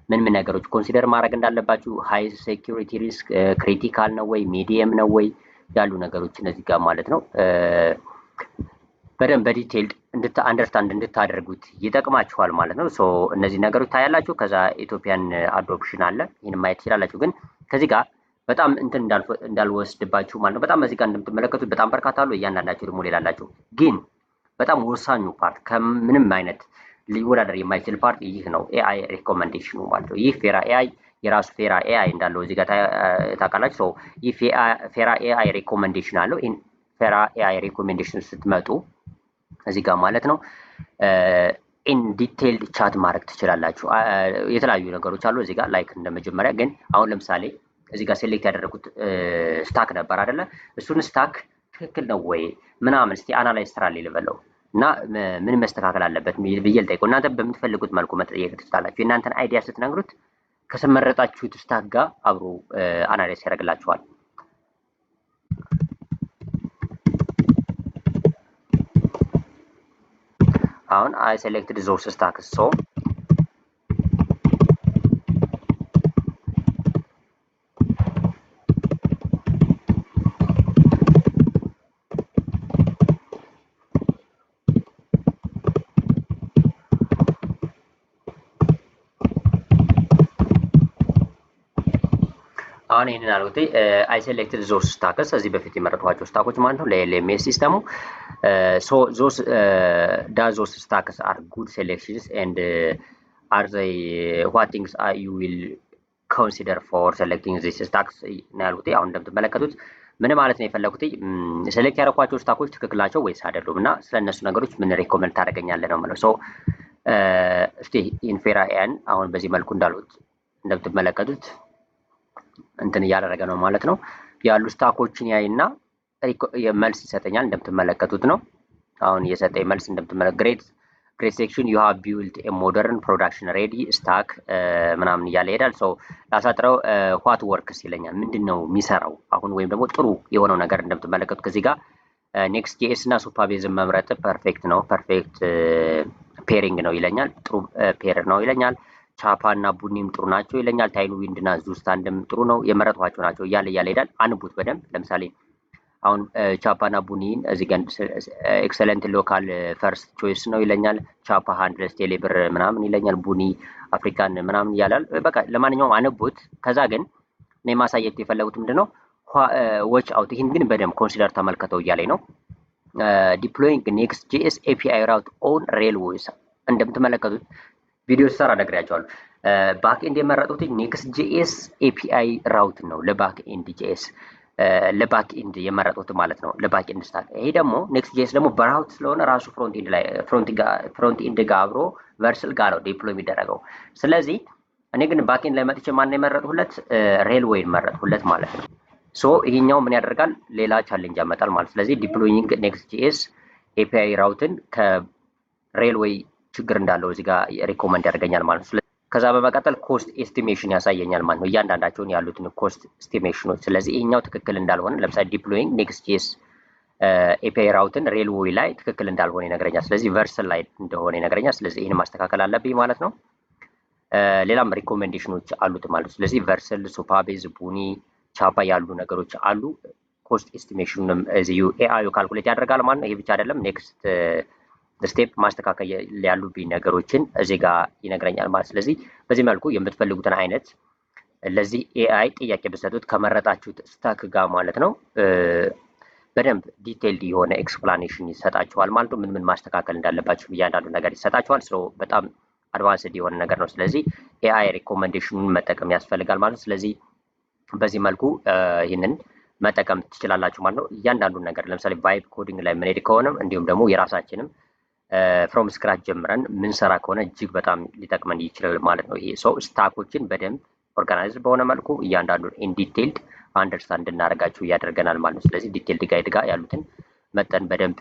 Speaker 1: ምን ምን ነገሮች ኮንሲደር ማድረግ እንዳለባችሁ፣ ሃይ ሴኩሪቲ ሪስክ፣ ክሪቲካል ነው ወይ ሚዲየም ነው ወይ ያሉ ነገሮችን እዚህ ጋር ማለት ነው በደንብ በዲቴይልድ አንደርስታንድ እንድታደርጉት ይጠቅማችኋል ማለት ነው። ሶ እነዚህ ነገሮች ታያላችሁ። ከዛ ኢትዮጵያን አዶፕሽን አለ። ይህን ማየት ትችላላችሁ። ግን ከዚህ ጋር በጣም እንትን እንዳልወስድባችሁ ማለት ነው። በጣም እዚህ ጋር እንደምትመለከቱት በጣም በርካታ አሉ። እያንዳንዳቸው ደግሞ ሌላ አላቸው። ግን በጣም ወሳኙ ፓርት ከምንም አይነት ሊወዳደር የማይችል ፓርት ይህ ነው፣ ኤአይ ሪኮመንዴሽኑ ማለት ነው። ይህ ፌራ ኤአይ የራሱ ፌራ ኤአይ እንዳለው እዚህ ጋር ታውቃላችሁ። ሶ ይህ ፌራ ኤአይ ሪኮመንዴሽን አለው። ይህን ፌራ ኤአይ ሪኮመንዴሽን ስትመጡ እዚህ ጋር ማለት ነው ኢን ዲቴይልድ ቻት ማድረግ ትችላላችሁ። የተለያዩ ነገሮች አሉ እዚህ ጋር ላይክ እንደመጀመሪያ ግን አሁን ለምሳሌ እዚህ ጋር ሴሌክት ያደረጉት ስታክ ነበር አይደለ? እሱን ስታክ ትክክል ነው ወይ ምናምን እስቲ አናላይዝ ስራ ልበለው እና ምን መስተካከል አለበት ብዬ ልጠይቀው። እናንተ በምትፈልጉት መልኩ መጠየቅ ትችላላችሁ። የእናንተን አይዲያ ስትነግሩት ከሰመረጣችሁት ስታክ ጋር አብሮ አናላይዝ ያደርግላችኋል። አሁን አይ ሴሌክትድ ዞስ ስታክስ ሶ አሁን ይሄንን አልኩት አይ ሴሌክትድ ዞስ ስታክስ እዚህ በፊት የመረጥኋቸው ስታኮች ማለት ነው ለኤልኤምኤስ ሲስተሙ ሶ ዞስ ዞስ ስታክስ አር ጉድ ሴሌክሽንስ ኤንድ አር ዘይ ዋት ቲንግስ ዩ ዊል ኮንሲደር ፎር ሴሌክቲንግ ዚስ ስታክስ ነው ያልኩት። አሁን እንደምትመለከቱት ምን ማለት ነው የፈለኩት ሴሌክት ያደረኳቸው ስታኮች ትክክል ናቸው ወይስ አይደሉም እና ስለነሱ ነገሮች ምን ሪኮመንድ ታደርገኛለህ ነው ማለት ሶ እስቲ ኢንፌራ ኤን አሁን በዚህ መልኩ እንዳሉት እንደምትመለከቱት እንትን እያደረገ ነው ማለት ነው። ያሉ ስታኮችን ያይና መልስ ይሰጠኛል። እንደምትመለከቱት ነው አሁን የሰጠኝ መልስ እንደምትመለከቱት ግሬት ሴክሽን ዩ ሃቭ ቢልት ኤ ሞደርን ፕሮዳክሽን ሬዲ ስታክ ምናምን እያለ ይሄዳል። ሶ ላሳጥረው ዋት ወርክስ ይለኛል። ምንድነው የሚሰራው አሁን ወይም ደግሞ ጥሩ የሆነው ነገር እንደምትመለከቱት ከዚህ ጋር ኔክስት ጄኤስ እና ሱፐርቤዝን መምረጥ ፐርፌክት ነው፣ ፐርፌክት ፔሪንግ ነው ይለኛል። ጥሩ ፔር ነው ይለኛል። ቻፓ እና ቡኒም ጥሩ ናቸው ይለኛል። ታይሉ ዊንድ እና ዙስታንድም ጥሩ ነው የመረጥኋቸው ናቸው እያለ ይሄዳል። አንቡት በደንብ ለምሳሌ አሁን ቻፓ እና ቡኒን እዚህ ጋር ኤክሰለንት ሎካል ፈርስት ቾይስ ነው ይለኛል። ቻፓ ሃንድለስ ቴሌብር ምናምን ይለኛል። ቡኒ አፍሪካን ምናምን እያላል። በቃ ለማንኛውም አንቡት። ከዛ ግን እኔ ማሳየት የፈለጉት ምንድነው ዎች አውት ይህን ግን በደንብ ኮንሲደር ተመልከተው እያለኝ ነው። ዲፕሎይንግ ኔክስት ጂኤስ ኤፒአይ ራውት ኦን ሬልዌይስ እንደምትመለከቱት ቪዲዮ ሰራ ነግሬያቸዋለሁ። ባክ ኤንድ የመረጡት ኔክስት ጂኤስ ኤፒአይ ራውት ነው ለባክ ኤንድ ጂኤስ ለባክ ኤንድ የመረጡት ማለት ነው ለባክ ኤንድ ስታክ። ይሄ ደግሞ ኔክስት ጂኤስ ደግሞ በራውት ስለሆነ ራሱ ፍሮንት ኤንድ ላይ ፍሮንት ኤንድ ጋር አብሮ ቨርሰል ጋር ነው ዲፕሎይ የሚደረገው። ስለዚህ እኔ ግን ባክ ኤንድ ላይ መጥቼ ማን ነው የመረጥሁለት ሬልዌይን መረጥሁለት ማለት ነው። ሶ ይሄኛው ምን ያደርጋል ሌላ ቻሌንጅ ያመጣል ማለት። ስለዚህ ዲፕሎይንግ ኔክስት ጂኤስ ኤፒአይ ራውትን ከሬልዌይ ችግር እንዳለው እዚህ ጋር ሪኮመንድ ያደርገኛል ማለት ነው። ከዛ በመቀጠል ኮስት ኤስቲሜሽን ያሳየኛል ማለት ነው እያንዳንዳቸውን ያሉትን ኮስት ኤስቲሜሽኖች። ስለዚህ ይሄኛው ትክክል እንዳልሆነ ለምሳሌ ዲፕሎይንግ ኔክስት ጂኤስ ኤፒአይ ራውትን ሬልዌይ ላይ ትክክል እንዳልሆነ ይነግረኛል። ስለዚህ ቨርሰል ላይ እንደሆነ ይነግረኛል። ስለዚህ ይህን ማስተካከል አለብኝ ማለት ነው። ሌላም ሪኮሜንዴሽኖች አሉት ማለት ነው። ስለዚህ ቨርሰል፣ ሱፐርቤዝ፣ ቡኒ፣ ቻፓ ያሉ ነገሮች አሉ። ኮስት ኤስቲሜሽኑንም እዚሁ ኤአዩ ካልኩሌት ያደርጋል ማለት ነው። ይሄ ብቻ አይደለም ኔክስት ስቴፕ ማስተካከል ያሉብኝ ነገሮችን እዚህ ጋር ይነግረኛል ማለት። ስለዚህ በዚህ መልኩ የምትፈልጉትን አይነት ለዚህ ኤአይ ጥያቄ ብትሰጡት ከመረጣችሁት ስታክ ጋር ማለት ነው በደንብ ዲቴይልድ የሆነ ኤክስፕላኔሽን ይሰጣችኋል ማለት ነው። ምን ምን ማስተካከል እንዳለባችሁ እያንዳንዱ ነገር ይሰጣችኋል። በጣም አድቫንስድ የሆነ ነገር ነው። ስለዚህ ኤአይ ሪኮመንዴሽኑን መጠቀም ያስፈልጋል ማለት ነው። ስለዚህ በዚህ መልኩ ይህንን መጠቀም ትችላላችሁ ማለት ነው። እያንዳንዱን ነገር ለምሳሌ ቫይብ ኮዲንግ ላይ የምንሄድ ከሆነም እንዲሁም ደግሞ የራሳችንም ፍሮም ስክራች ጀምረን ምንሰራ ከሆነ እጅግ በጣም ሊጠቅመን ይችላል ማለት ነው። ይሄ ስታኮችን በደንብ ኦርጋናይዝድ በሆነ መልኩ እያንዳንዱን ኢንዲቴይልድ አንደርስታንድ እንድናደርጋችሁ እያደረገናል ማለት ነው። ስለዚህ ዲቴይልድ ጋይድ ጋር ያሉትን መጠን በደንብ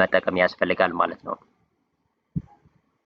Speaker 1: መጠቀም ያስፈልጋል ማለት ነው።